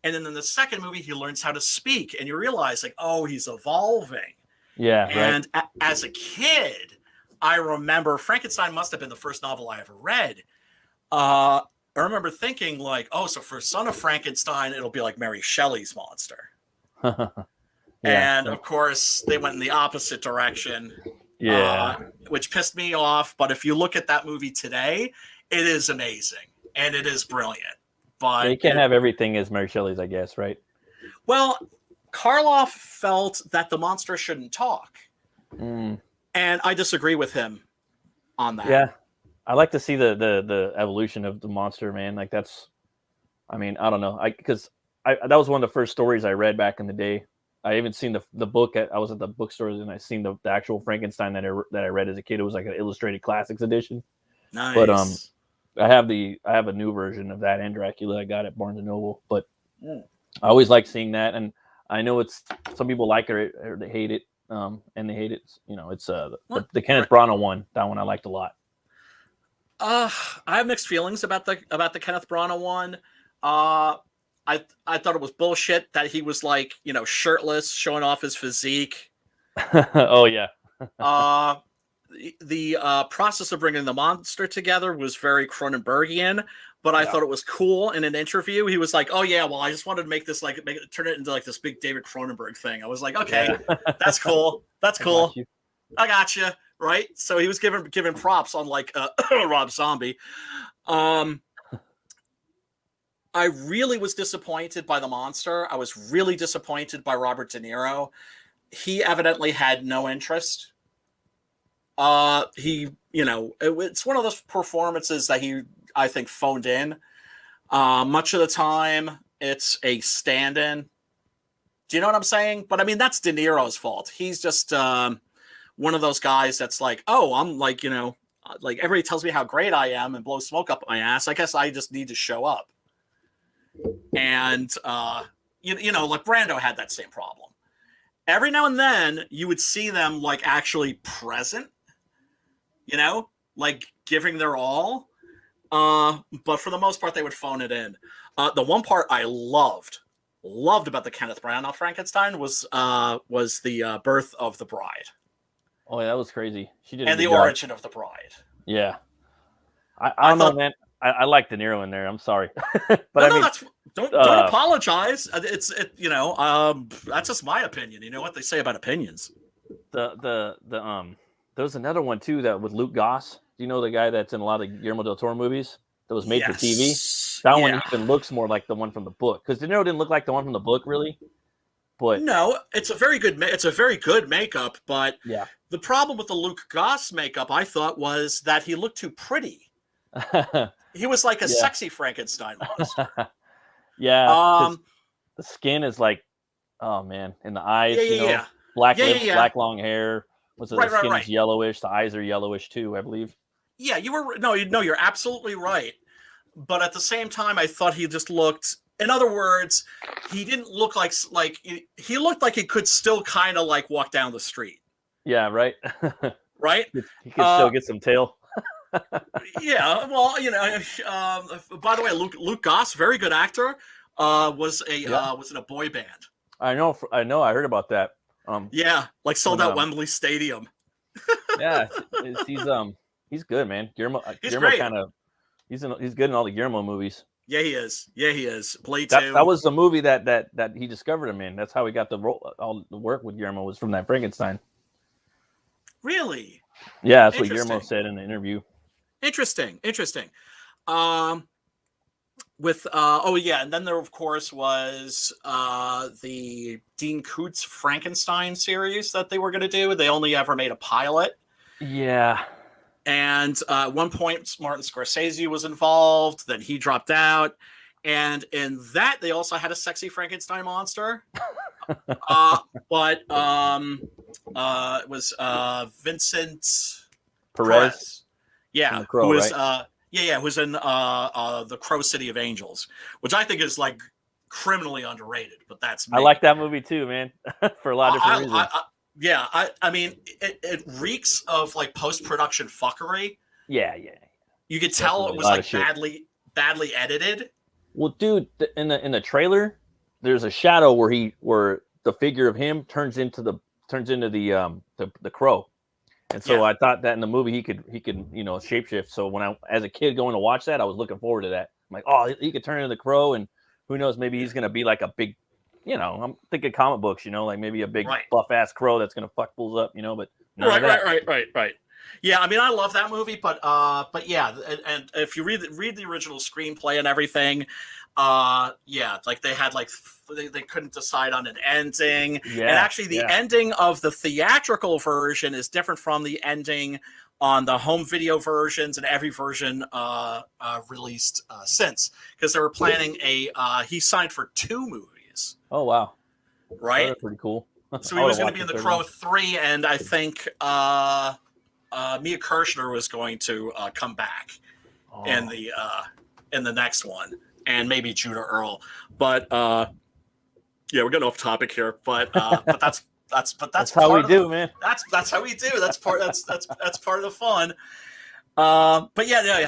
and then in the second movie, he learns how to speak, and you realize like, oh, he's evolving. Yeah, And as a kid, I remember Frankenstein must have been the first novel I ever read. I remember thinking like, oh, so for Son of Frankenstein, it'll be like Mary Shelley's monster. right. And of course, they went in the opposite direction. Yeah. Which pissed me off. But if you look at that movie today, it is amazing and it is brilliant. But you can't have everything as Mary Shelley's, I guess, right? Well, Karloff felt that the monster shouldn't talk. And I disagree with him on that. Yeah. I like to see the evolution of the monster, man. Like that's, I mean, I don't know. Because that was one of the first stories I read back in the day. I even seen the book. I was at the bookstore and I seen the actual Frankenstein that I read as a kid. It was like an illustrated classics edition. Nice. But I have a new version of that and Dracula I got at Barnes and Noble. But I always like seeing that, and I know it's some people like it or they hate it, and they hate it. It's the Kenneth Branagh one. That one I liked a lot. I have mixed feelings about the Kenneth Branagh one. I thought it was bullshit that he was like, shirtless, showing off his physique. Oh yeah. The process of bringing the monster together was very Cronenbergian, but I thought it was cool. In an interview, he was like, "Oh yeah, well, I just wanted to make this turn it into like this big David Cronenberg thing." I was like, "Okay, that's cool. That's cool. I got you." Right. So he was given props on like Rob Zombie. I really was disappointed by the monster. I was really disappointed by Robert De Niro. He evidently had no interest. It's one of those performances that I think, phoned in. Much of the time, it's a stand-in. Do you know what I'm saying? But I mean, that's De Niro's fault. He's just one of those guys that's like, oh, I'm like, like everybody tells me how great I am and blows smoke up my ass. I guess I just need to show up. And like Brando had that same problem. Every now and then you would see them like actually present, like giving their all. But for the most part, they would phone it in. The one part I loved about the Kenneth Branagh Frankenstein was the birth of the bride. Oh, yeah, that was crazy. She did, and the origin of the bride. Yeah, I don't know, man. I like De Niro in there. I'm sorry, but don't apologize. That's just my opinion. You know what they say about opinions. There's another one too that with Luke Goss. Do you know the guy that's in a lot of Guillermo del Toro movies that was made for TV? That one even looks more like the one from the book, because De Niro didn't look like the one from the book really. But no, it's a very good makeup. But the problem with the Luke Goss makeup, I thought, was that he looked too pretty. He was like a sexy Frankenstein monster. The skin is like, oh man, and the eyes, black lips, black long hair. The skin is yellowish. The eyes are yellowish too, I believe. Yeah, you're absolutely right. But at the same time, I thought he just looked. In other words, he didn't look like he looked like he could still kind of like walk down the street. Yeah, right. Right. He could still get some tail. Yeah, well, by the way, Luke Goss, very good actor, was in a boy band. I know. I heard about that. Sold out Wembley Stadium. Yeah, he's good, man. Guillermo kind of he's good in all the Guillermo movies. Yeah, he is. Blade 2. That was the movie that he discovered him in. That's how he got all the work with Guillermo, was from that Frankenstein. Really? Yeah, that's what Guillermo said in the interview. Interesting. And then there of course was the Dean Koontz Frankenstein series that they were going to do. They only ever made a pilot. Yeah. And at one point, Martin Scorsese was involved. Then he dropped out. And in that, they also had a sexy Frankenstein monster. But it was Vincent Perez. Yeah, The Crow, who was right? who was in the Crow City of Angels, which I think is like criminally underrated. But that's me. I like that movie too, man, for a lot of different reasons. I mean, it reeks of like post-production fuckery. Yeah. You could tell Definitely it was like badly edited. Well, dude, in the trailer, there's a shadow where the figure of him turns into the crow, and so I thought that in the movie he could shapeshift. So when I as a kid going to watch that, I was looking forward to that. I'm like, oh, he could turn into the crow, and who knows, maybe he's gonna be like a big, I'm thinking comic books, like maybe a big buff ass crow that's gonna fuck fools up, but right. Yeah, I mean, I love that movie, but yeah, and if you read the original screenplay and everything, like they had they couldn't decide on an ending, and actually the ending of the theatrical version is different from the ending on the home video versions and every version released since, because they were planning he signed for 2 movies. Oh wow, right? That's pretty cool. So he was going to be in The Crow 3, and I think Mia Kirshner was going to come back in the next one, and maybe Judah Earl. But we're getting off topic here. But that's how we do, man. That's how we do. That's part of the fun. But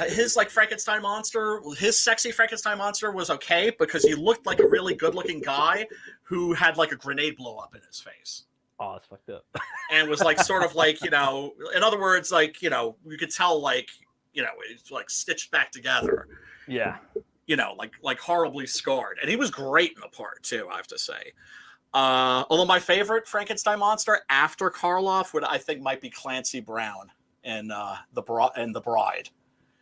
his like Frankenstein monster, his sexy Frankenstein monster was okay because he looked like a really good looking guy who had like a grenade blow up in his face. Oh, it's fucked up. And was like sort of like, in other words, like, you could tell like, it's like stitched back together. Yeah. Like horribly scarred. And he was great in the part too, I have to say. Although my favorite Frankenstein monster after Karloff I think might be Clancy Brown in the Bride.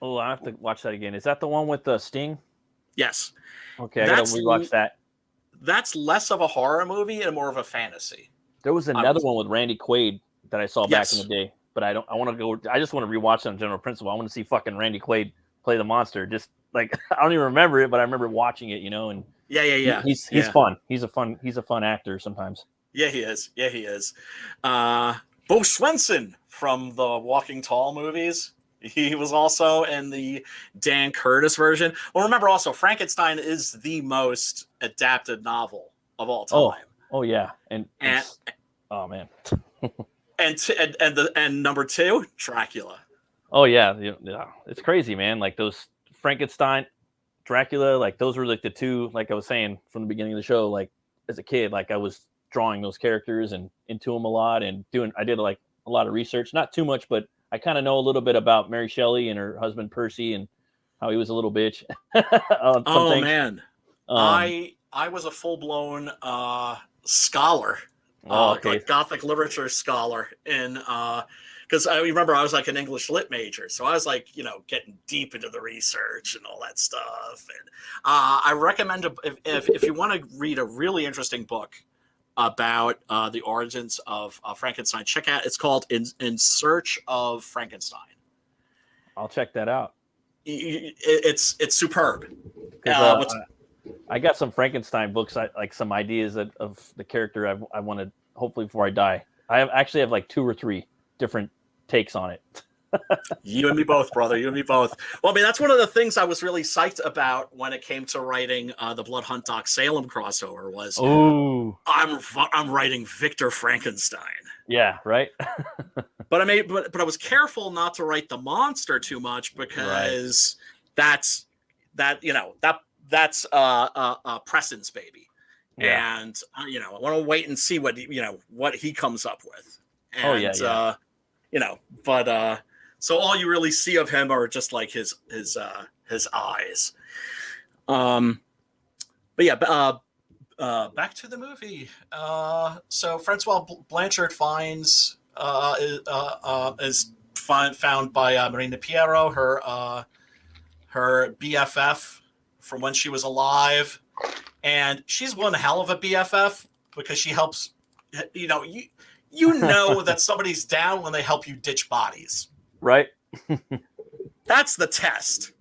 Oh, I have to watch that again. Is that the one with the Sting? Yes. Okay, I gotta rewatch that. That's less of a horror movie and more of a fantasy. There was another one with Randy Quaid that I saw back in the day, but I just want to rewatch it on general principle. I want to see fucking Randy Quaid play the monster. Just like, I don't even remember it, but I remember watching it, and he's fun. He's a fun actor sometimes. Yeah, he is. Bo Swenson from the Walking Tall movies. He was also in the Dan Curtis version. Well, remember also, Frankenstein is the most adapted novel of all time. Oh yeah, and oh man, and number 2, Dracula. Oh yeah, it's crazy, man. Like those Frankenstein, Dracula, like those were like the 2. Like I was saying from the beginning of the show, like as a kid, like I was drawing those characters and into them a lot, and I did like a lot of research, not too much, but I kind of know a little bit about Mary Shelley and her husband Percy and how he was a little bitch. Man, I was a full blown scholar, like Gothic literature scholar in because I remember I was like an English lit major, so I was like getting deep into the research and all that stuff. And I recommend if you want to read a really interesting book about the origins of Frankenstein, check out. It's called In Search of Frankenstein. I'll check that out. It's superb. I got some Frankenstein books, like some ideas of the character I want to, hopefully before I die. I have like 2 or 3 different takes on it. You and me both, brother. You and me both. Well, I mean, that's one of the things I was really psyched about when it came to writing the Blood Hunt Doc Salem crossover was, I'm writing Victor Frankenstein. Yeah, right. But I was careful not to write the monster too much because that's Preston's baby. Yeah. And I want to wait and see what he comes up with. And, so all you really see of him are just like his eyes. Back to the movie. So Francois Blanchard is found by Marina Piero, her BFF from when she was alive, and she's one hell of a BFF because she helps. You know that somebody's down when they help you ditch bodies. Right. That's the test.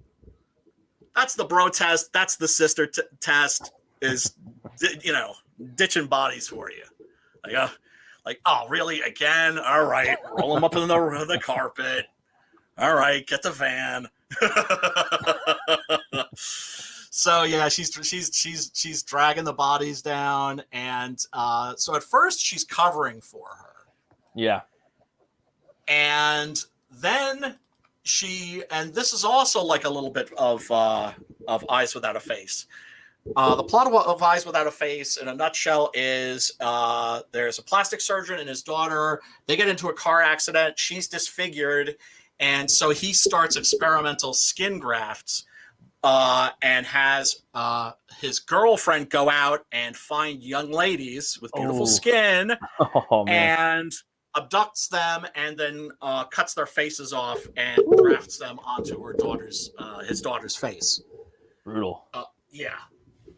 That's the bro test. That's the sister test. Is ditching bodies for you. Like, oh, really? Again? All right, roll them up in the carpet. All right, get the van. So yeah, she's dragging the bodies down, and so at first she's covering for her. Yeah. And then and this is also like a little bit of Eyes Without a Face. The plot of Eyes Without a Face, in a nutshell, is there's a plastic surgeon and his daughter. They get into a car accident. She's disfigured, and so he starts experimental skin grafts, and has his girlfriend go out and find young ladies with beautiful skin, and abducts them, and then cuts their faces off and grafts them onto his daughter's face. Brutal. Yeah.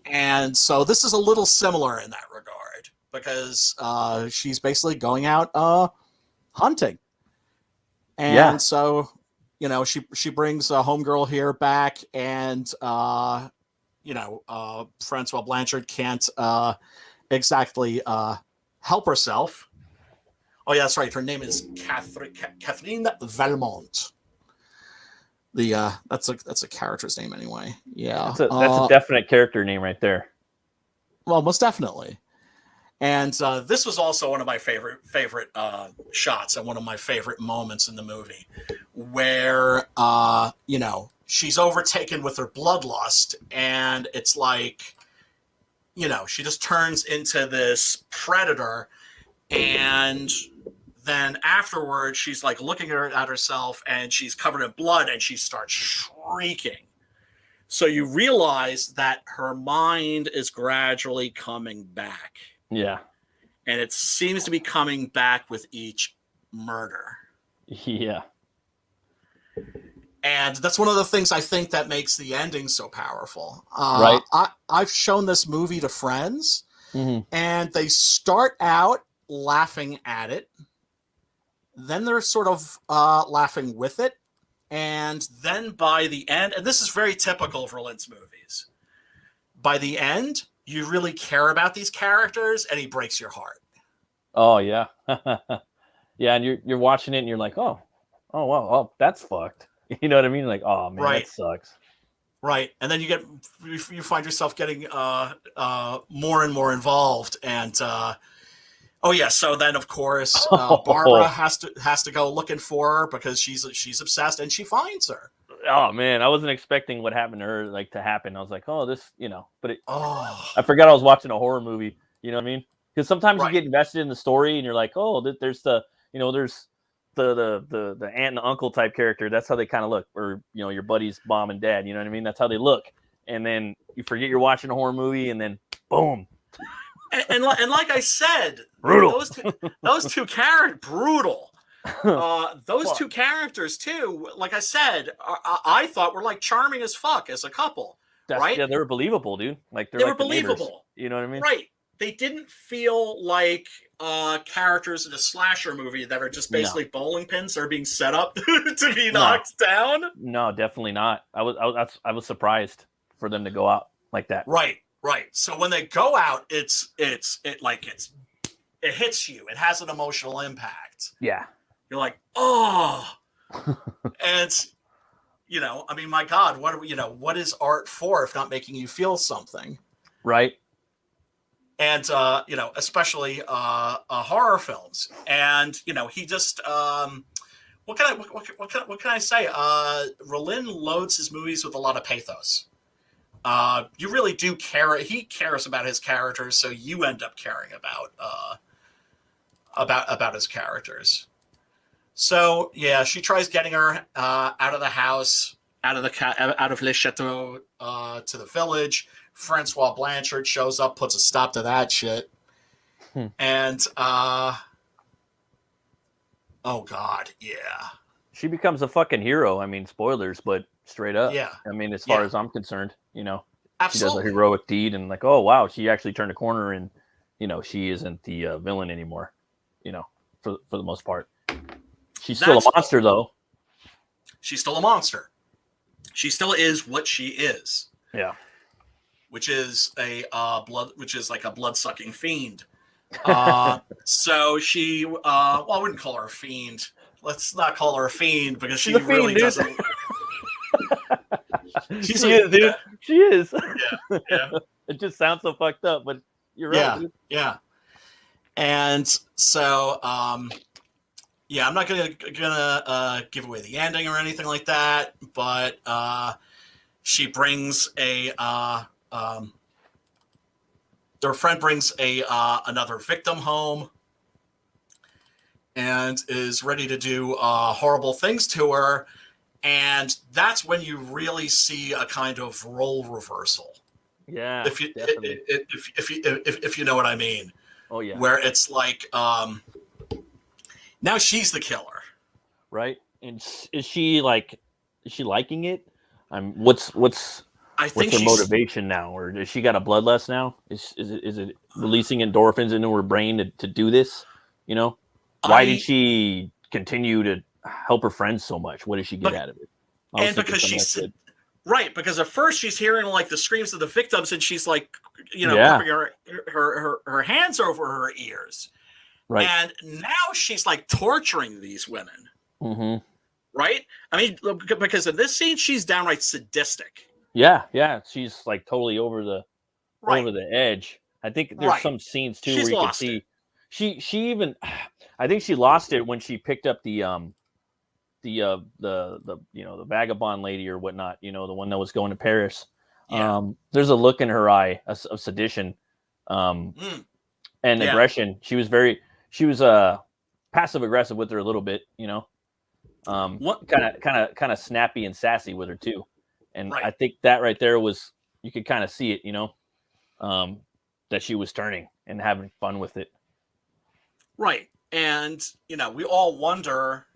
And so this is a little similar in that regard, because she's basically going out hunting. And so, she brings a homegirl here back, and Francois Blanchard can't exactly help herself. Oh yeah, that's right. Her name is Catherine Valmont. That's a character's name anyway. Yeah, that's a definite character name right there. Well, most definitely. And this was also one of my favorite shots and one of my favorite moments in the movie, where she's overtaken with her bloodlust, and it's like, she just turns into this predator, and then afterwards she's like looking at herself, and she's covered in blood, and she starts shrieking. So you realize that her mind is gradually coming back. Yeah. And it seems to be coming back with each murder. Yeah. And that's one of the things I think that makes the ending so powerful. Right. I've shown this movie to friends, mm-hmm. and they start out laughing at it. Then they're sort of laughing with it. And then by the end, and this is very typical of Rollins movies, by the end, you really care about these characters, and he breaks your heart. Oh yeah. Yeah, and you're watching it, and you're like, oh wow, oh, that's fucked. You know what I mean? Like, oh man, right. That sucks. Right, and then you find yourself getting more and more involved, and so then of course Barbara has to go looking for her, because she's obsessed, and she finds her. Oh man, I wasn't expecting what happened to her to happen. I was like, oh, this, but I forgot I was watching a horror movie. You know what I mean? Because sometimes you get invested in the story, and you're like, oh, there's there's the aunt and the uncle type character. That's how they kind of look, or your buddy's mom and dad. You know what I mean? That's how they look. And then you forget you're watching a horror movie, and then boom. And like I said, brutal. Those two characters, brutal. Those two characters too, like I said, I thought were like charming as fuck as a couple. Right? Yeah, they were believable, dude. Like they were believable. You know what I mean? Right. They didn't feel like characters in a slasher movie that are just basically bowling pins that are being set up to be knocked down. No, definitely not. I was surprised for them to go out like that. Right. So when they go out, it hits you. It has an emotional impact. Yeah. You're like, oh, and I mean, my God, what is art for if not making you feel something? Right. And especially horror films. And he just what can I say? Rollin loads his movies with a lot of pathos. You really do care. He cares about his characters, so you end up caring about his characters. So yeah, she tries getting her out of the house, out of Le Chateau, to the village. Francois Blanchard shows up, puts a stop to that shit, and oh god, yeah, she becomes a fucking hero. I mean, spoilers, but straight up, yeah. I mean, as far as I'm concerned, absolutely, she does a heroic deed, and like, oh wow, she actually turned a corner, and she isn't the villain anymore. For the most part. She's still a monster, though. She's still a monster. She still is what she is. Yeah. Which is like a blood-sucking fiend. So she, I wouldn't call her a fiend. Let's not call her a fiend because she She's a fiend, really dude. doesn't. She is, dude. Yeah. She is. Yeah. It just sounds so fucked up, but you're right. Dude. Yeah. And so, I'm not gonna give away the ending or anything like that, but she brings their friend brings another victim home and is ready to do horrible things to her, and that's when you really see a kind of role reversal. Yeah, if you definitely. if you know what I mean. Oh yeah. Where it's like now she's the killer, right? And is she liking it? What's I think her she's motivation now, or does she got a bloodlust now? Is it releasing endorphins into her brain to do this? You know, why did she continue to help her friends so much? What did she get out of it? And because she's right, because at first she's hearing like the screams of the victims, and she's like, putting her hands over her ears, right? And now she's like torturing these women, mm-hmm. Right? I mean, because in this scene she's downright sadistic. Yeah, she's like totally over the edge. I think there's some scenes too where you can see she even. I think she lost it when she picked up the vagabond lady or whatnot, the one that was going to Paris. Yeah. There's a look in her eye of sedition and aggression. She was passive aggressive with her a little bit, kind of snappy and sassy with her too. And I think that right there was, you could kind of see it, that she was turning and having fun with it. Right. And, we all wonder,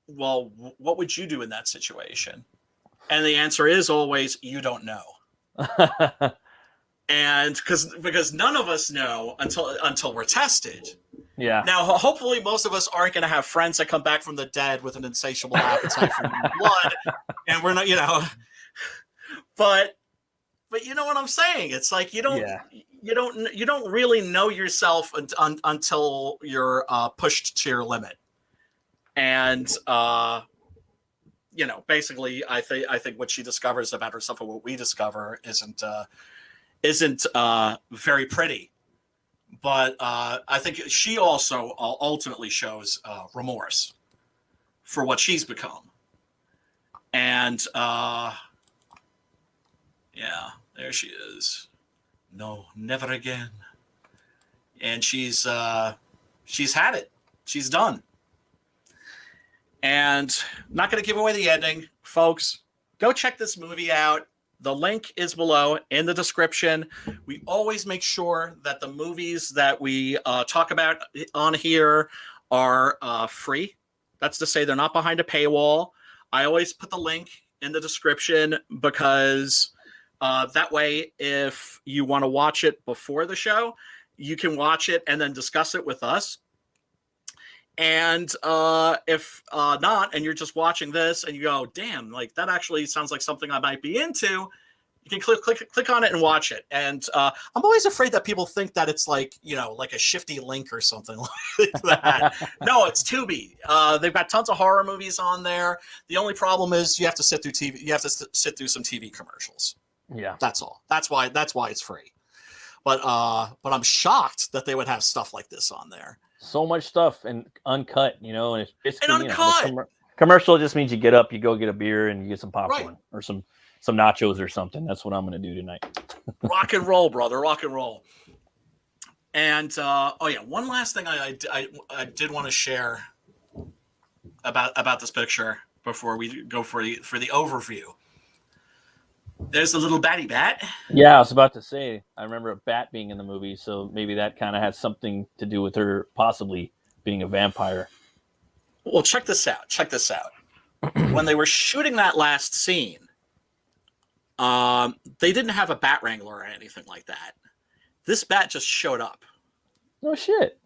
well, what would you do in that situation? And the answer is always, you don't know. And because none of us know until we're tested. Yeah. Now, hopefully most of us aren't going to have friends that come back from the dead with an insatiable appetite for blood. And we're not, but you know what I'm saying? It's like, you don't really know yourself until you're pushed to your limit. And, basically I think what she discovers about herself and what we discover isn't very pretty, but I think she also ultimately shows remorse for what she's become. And there she is. No, never again. And she's had it. She's done. And not going to give away the ending, folks. Go check this movie out. The link is below in the description. We always make sure that the movies that we talk about on here are free. That's to say they're not behind a paywall. I always put the link in the description because that way, if you want to watch it before the show, you can watch it and then discuss it with us. And if not, and you're just watching this and you go, damn, like that actually sounds like something I might be into, you can click on it and watch it. And I'm always afraid that people think that it's like, like a shifty link or something like that. No, it's Tubi. They've got tons of horror movies on there. The only problem is you have to sit through TV. You have to sit through some TV commercials. Yeah, that's all. That's why it's free. But I'm shocked that they would have stuff like this on there. So much stuff and uncut, and it's uncut. Commercial just means you get up, you go get a beer, and you get some popcorn or some nachos or something. That's what I'm going to do tonight. Rock and roll, brother. Rock and roll. And one last thing I did want to share about this picture before we go for the overview. There's the little batty bat. Yeah, I was about to say, I remember a bat being in the movie, so maybe that kind of has something to do with her possibly being a vampire. Well, check this out. When they were shooting that last scene, they didn't have a bat wrangler or anything like that. This bat just showed up. No shit.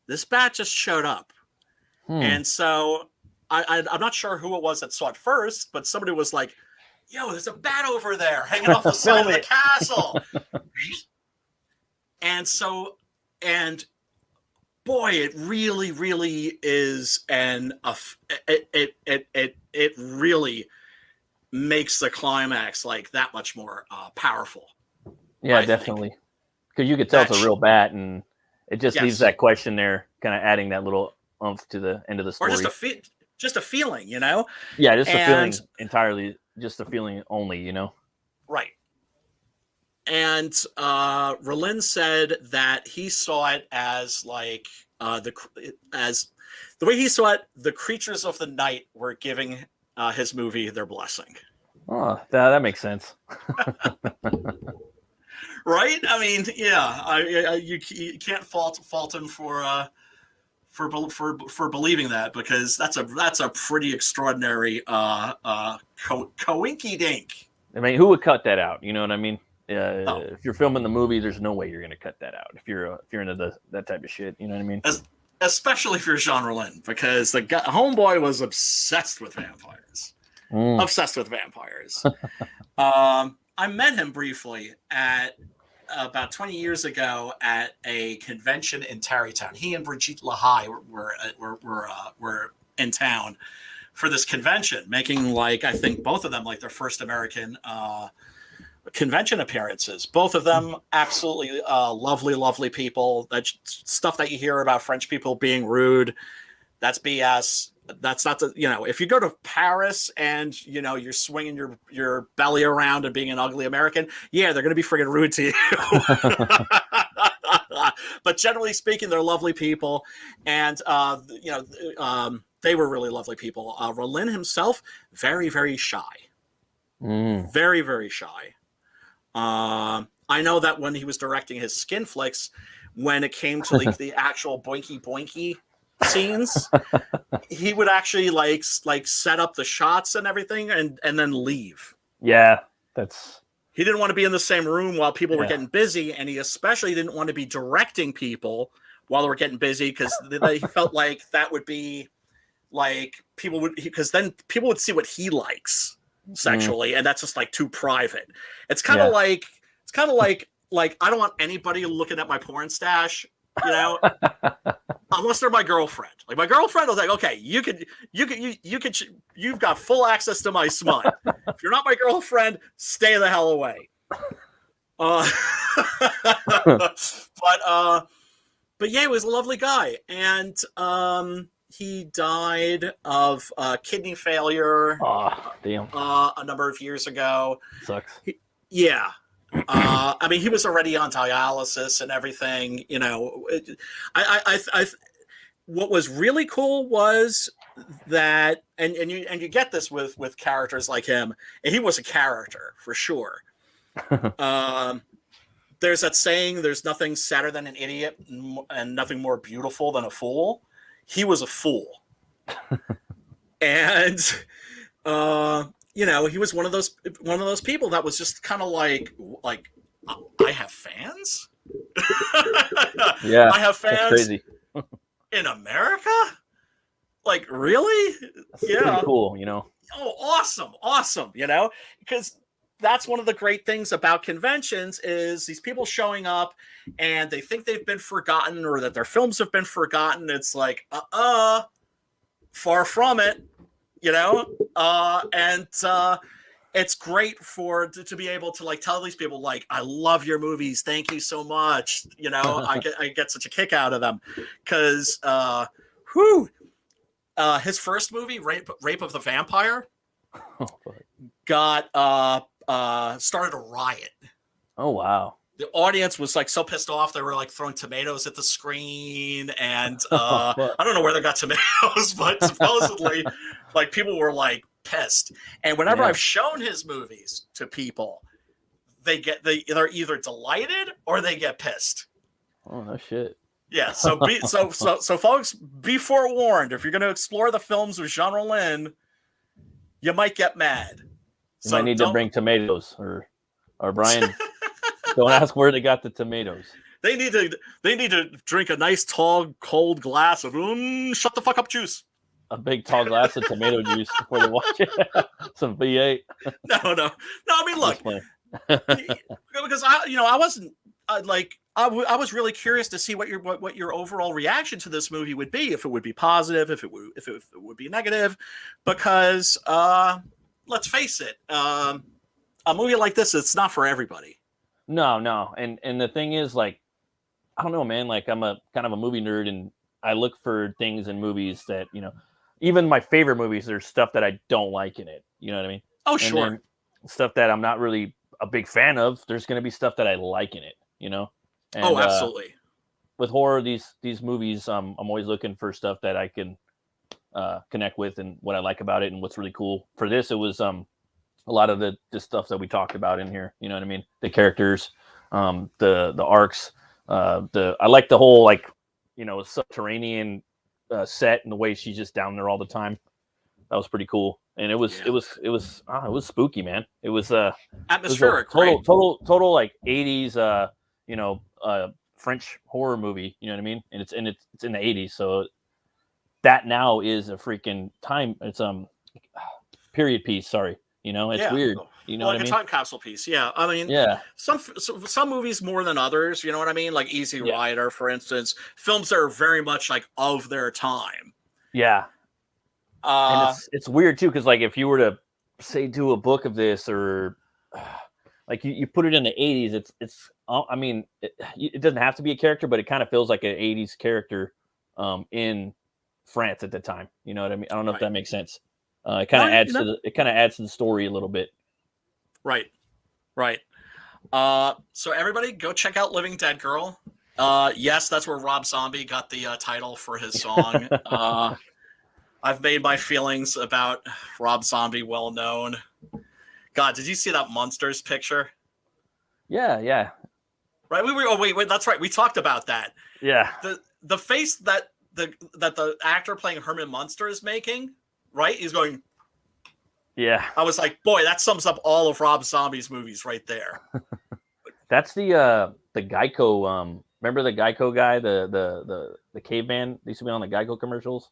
This bat just showed up. And so I'm not sure who it was that saw it first, but somebody was like, "Yo, there's a bat over there hanging off the side of the castle," and boy, it really, really is it really makes the climax like that much more powerful. Yeah, I definitely. Because you could tell it's a real bat, and it just leaves that question there, kind of adding that little oomph to the end of the story. Or just a feeling, you know? Yeah, just a feeling entirely, just a feeling only, you know? Right. And Rollin said that he saw it as like the way he saw it, the creatures of the night were giving his movie their blessing. Oh, that makes sense. Right? I mean, yeah, you can't fault him for believing that, because that's a pretty extraordinary coinky dink. I mean, who would cut that out? You know what I mean? If you're filming the movie, there's no way you're going to cut that out. If you're into that type of shit, you know what I mean? Especially if you're Jean Rollin, because the homeboy was obsessed with vampires. Obsessed with vampires. I met him briefly at about 20 years ago at a convention in Tarrytown. He and Brigitte Lahaye were in town for this convention, making, like, I think both of them like their first American convention appearances. Both of them absolutely lovely people. That stuff that you hear about French people being rude, that's BS. That's not the, if you go to Paris and, you're swinging your belly around and being an ugly American, yeah, they're going to be friggin' rude to you. But generally speaking, they're lovely people. And, they were really lovely people. Rollin himself, very, very shy. Very, very shy. I know that when he was directing his skin flicks, when it came to the actual boinky boinky scenes, he would actually like set up the shots and everything and then leave. Yeah, he didn't want to be in the same room while people were getting busy, and he especially didn't want to be directing people while they were getting busy, because he felt like that would be like because then people would see what he likes sexually, and that's just like too private. It's kind of like I don't want anybody looking at my porn stash, unless they're my girlfriend. Like, my girlfriend was like, okay, you've got full access to my smut. If you're not my girlfriend, stay the hell away. But yeah, he was a lovely guy, and he died of kidney failure. Oh, damn. A number of years ago. Sucks. Yeah. I mean, he was already on dialysis and everything. What was really cool was that, and you get this with characters like him, and he was a character for sure. There's that saying, there's nothing sadder than an idiot and nothing more beautiful than a fool. He was a fool. And he was one of those people that was just kind of like I have fans. Yeah, I have fans. That's crazy. In America? Like, really? That's pretty cool, Oh, awesome, because that's one of the great things about conventions is these people showing up and they think they've been forgotten, or that their films have been forgotten. It's like, far from it, and it's great to be able to like tell these people, like, I love your movies, thank you so much. I get such a kick out of them, because his first movie, Rape of the Vampire, got started a riot. Oh, wow. The audience was like so pissed off, they were like throwing tomatoes at the screen, and I don't know where they got tomatoes, but supposedly like people were like pissed. And whenever I've shown his movies to people, they're either delighted or they get pissed. Oh, no shit. Yeah, so folks, be forewarned. If you're going to explore the films with Jean Rollin, you might get mad. You might need to bring tomatoes, or Brian. Don't ask where they got the tomatoes. They need to drink a nice tall cold glass of shut the fuck up juice. a big tall glass of tomato juice before they watch it. Some V8. No. I mean, look, Just playing. because I wasn't I was really curious to see what your overall reaction to this movie would be, if it would be positive, if it would be negative, because let's face it, a movie like this, it's not for everybody. No, and the thing is, like, I don't know, man. Like, I'm a kind of a movie nerd, and I look for things in movies that, even my favorite movies, there's stuff that I don't like in it. You know what I mean? Oh, And sure. then stuff that I'm not really a big fan of, there's going to be stuff that I like in it. And, Oh, absolutely. with horror, these movies, I'm always looking for stuff that I can connect with and what I like about it and what's really cool. For this, it was a lot of the stuff that we talked about in here. You know what I mean? The characters, the arcs. I like the whole, like, subterranean set and the way she's just down there all the time. That was pretty cool, and it was spooky, man. It was atmospheric, total like 80s French horror movie. You know what I mean? And it's in the 80s, so that now is a freaking time. It's period piece. Sorry, it's weird. You know like what I mean? A time capsule piece. Yeah, I mean, yeah. Some movies more than others. You know what I mean? Like Easy Yeah. Rider, for instance, films that are very much like of their time. Yeah. And it's weird too, because like if you were to say do a book of this, or like you put it in the 80s, it's I mean it doesn't have to be a character, but it kind of feels like an 80s character in France at the time. You know what I mean? I don't know if that makes sense. It kind of adds to the story a little bit. Right. So everybody go check out Living Dead Girl. Yes, that's where Rob Zombie got the title for his song. I've made my feelings about Rob Zombie well known. God, did you see that Monsters picture? Yeah. Right. Wait. That's right. We talked about that. Yeah. The face that the actor playing Herman Munster is making. Right. He's going. Yeah. I was like, boy, that sums up all of Rob Zombie's movies right there. That's the Geico. Remember the Geico guy, the caveman? They used to be on the Geico commercials.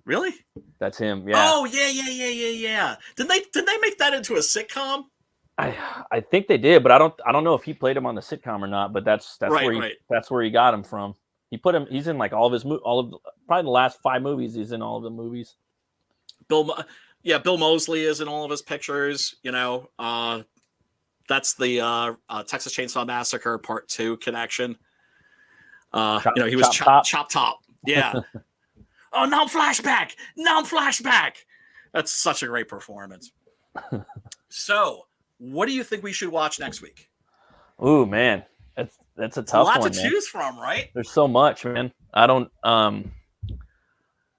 Really? That's him. Yeah. Oh yeah. Did they make that into a sitcom? I think they did, but I don't know if he played him on the sitcom or not. But that's right. That's where he got him from. He's in like all of probably the last 5 movies. He's in all of the movies. Bill Moseley is in all of his pictures. That's the Texas Chainsaw Massacre Part 2 connection. He was Chop Top. Yeah. Oh, now flashback. That's such a great performance. So, what do you think we should watch next week? Ooh, man, that's a tough one. A lot to choose from, right? There's so much, man. I don't.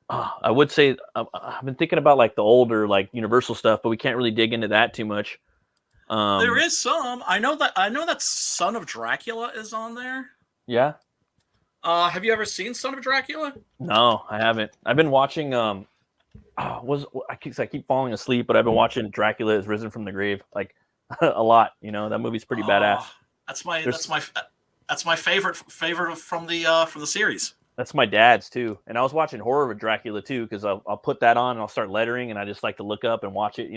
I would say I've been thinking about like the older, like Universal stuff, but we can't really dig into that too much. There is some. I know that Son of Dracula is on there. Yeah. Have you ever seen Son of Dracula? No, I haven't. I've been watching. I keep falling asleep, but I've been watching Dracula Is Risen from the Grave like a lot. That movie's pretty badass. That's my favorite from the series. That's my dad's too, and I was watching Horror with Dracula too because I'll put that on and I'll start lettering, and I just like to look up and watch it,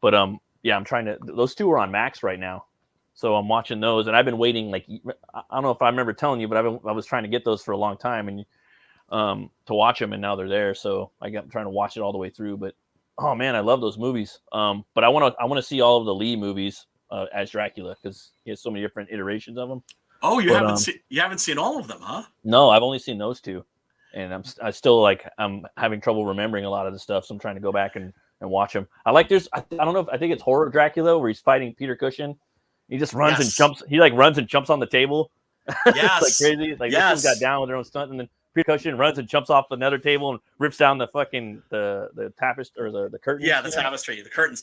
But I'm trying to. Those 2 are on Max right now, so I'm watching those, and I've been waiting. Like, I don't know if I remember telling you, but I was trying to get those for a long time, and to watch them, and now they're there. So I'm trying to watch it all the way through. But oh man, I love those movies. But I want to see all of the Lee movies as Dracula because he has so many different iterations of them. Oh, you haven't seen all of them, huh? No, I've only seen those 2, and I'm having trouble remembering a lot of the stuff. So I'm trying to go back and watch them. I think it's Horror Dracula where he's fighting Peter Cushing. He just runs and jumps. He like runs and jumps on the table. Yes, it's like crazy. Like this one got down with their own stunt, and then Peter Cushing runs and jumps off another table and rips down the fucking the tapestry or the curtain. Yeah, the tapestry, the curtains.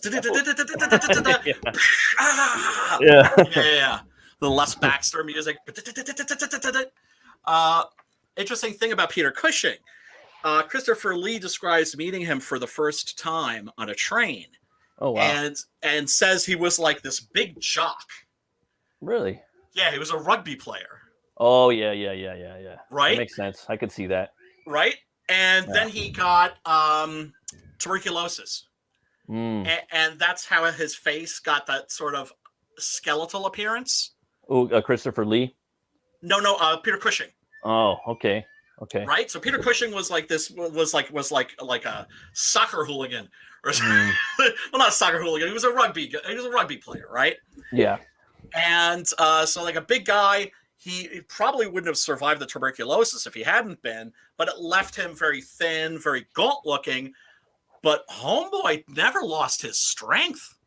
Yeah. The Les Baxter music. Interesting thing about Peter Cushing. Christopher Lee describes meeting him for the first time on a train. Oh wow! And says he was like this big jock. Really? Yeah, he was a rugby player. Oh yeah. Right? That makes sense. I could see that. Right? And then he got tuberculosis. And that's how his face got that sort of skeletal appearance. Oh, Christopher Lee? No, Peter Cushing. Oh, okay. Right? So Peter Cushing was like a soccer hooligan. Well, not a soccer hooligan. He was a rugby player, right? Yeah. And so like a big guy, he probably wouldn't have survived the tuberculosis if he hadn't been, but it left him very thin, very gaunt looking. But homeboy never lost his strength.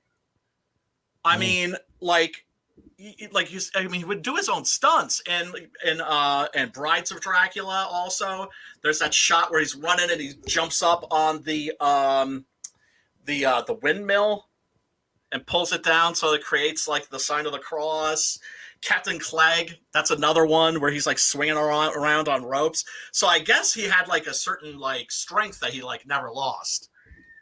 I mean, he would do his own stunts, and Brides of Dracula also. There's that shot where he's running and he jumps up on the windmill and pulls it down so it creates like the sign of the cross. Captain Clegg, that's another one where he's like swinging around on ropes. So I guess he had like a certain like strength that he like never lost.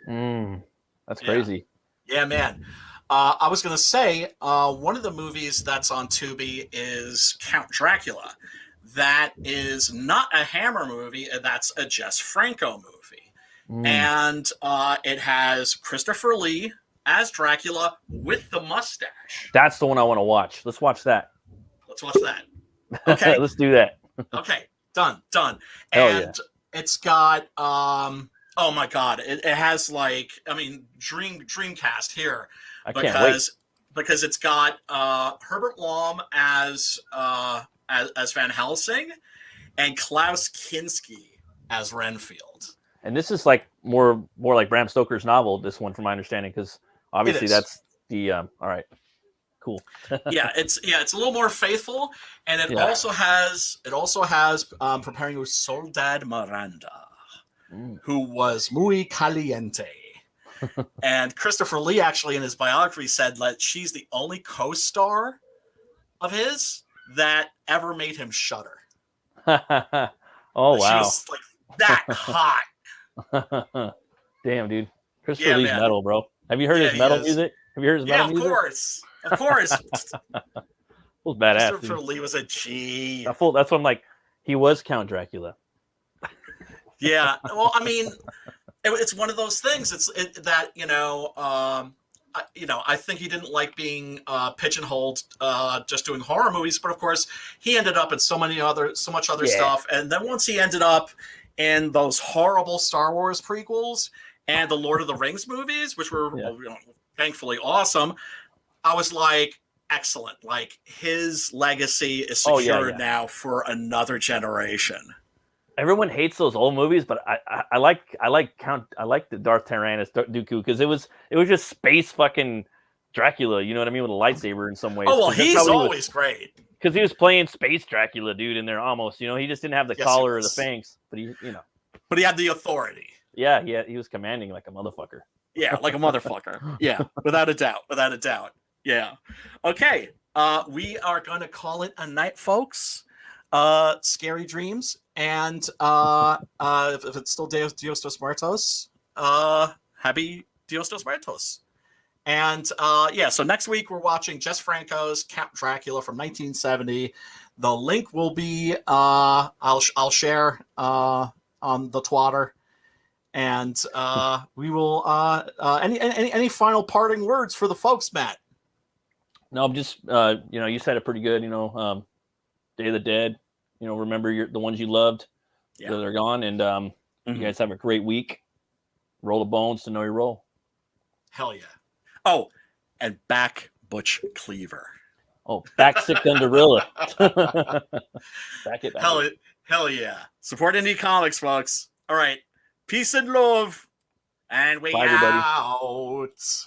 That's crazy. Yeah, man. I was going to say, one of the movies that's on Tubi is Count Dracula. That is not a Hammer movie. That's a Jess Franco movie. And it has Christopher Lee as Dracula with the mustache. That's the one I want to watch. Let's watch that. Let's watch that. Okay. Let's do that. Okay. Done. Hell And it's got... oh my God! It has like, I mean, Dreamcast here. I can't wait. Because it's got Herbert Lom as Van Helsing and Klaus Kinski as Renfield. And this is like more like Bram Stoker's novel. This one, from my understanding, because obviously that's the all right, cool. It's a little more faithful, and it also has preparing with Soledad Miranda, who was muy caliente. And Christopher Lee actually in his biography said that she's the only co-star of his that ever made him shudder. Oh, wow. She was like that hot. Damn, dude. Christopher Lee's metal, bro. Have you heard his metal music? Have you heard his metal music? Of course. It was badass. Christopher Lee was a G. That's what I'm like. He was Count Dracula. Yeah. Well, I mean, it's one of those things. I think he didn't like being pigeonholed just doing horror movies, but of course he ended up in so much other stuff. And then once he ended up in those horrible Star Wars prequels and the Lord of the Rings movies, which were thankfully awesome, I was like, excellent. Like his legacy is secured now for another generation. Everyone hates those old movies, but I like the Darth Tyrannus Dooku because it was just space fucking Dracula. You know what I mean, with a lightsaber in some ways. Oh well, he's always great because he was playing space Dracula, dude. In there almost, he just didn't have the collar or the fangs, but But he had the authority. Yeah, he was commanding like a motherfucker. Yeah, like a motherfucker. Yeah, without a doubt. Yeah. Okay, we are gonna call it a night, folks. Scary dreams, and if it's still Dios dos Muertos, happy Dios dos Muertos. And so next week we're watching Jess Franco's Count Dracula from 1970. The link will be I'll share on the Twitter, and we will any final parting words for the folks, Matt? No, I'm just you said it pretty good. Day of the Dead. Remember the ones you loved that are gone, and you guys have a great week. Roll the bones to know your role. Hell yeah! Oh, and back Butch Cleaver. Oh, back Sick Gundarilla. Back it. Hell yeah! Support indie comics, folks. All right, peace and love, and we Bye, everybody. out.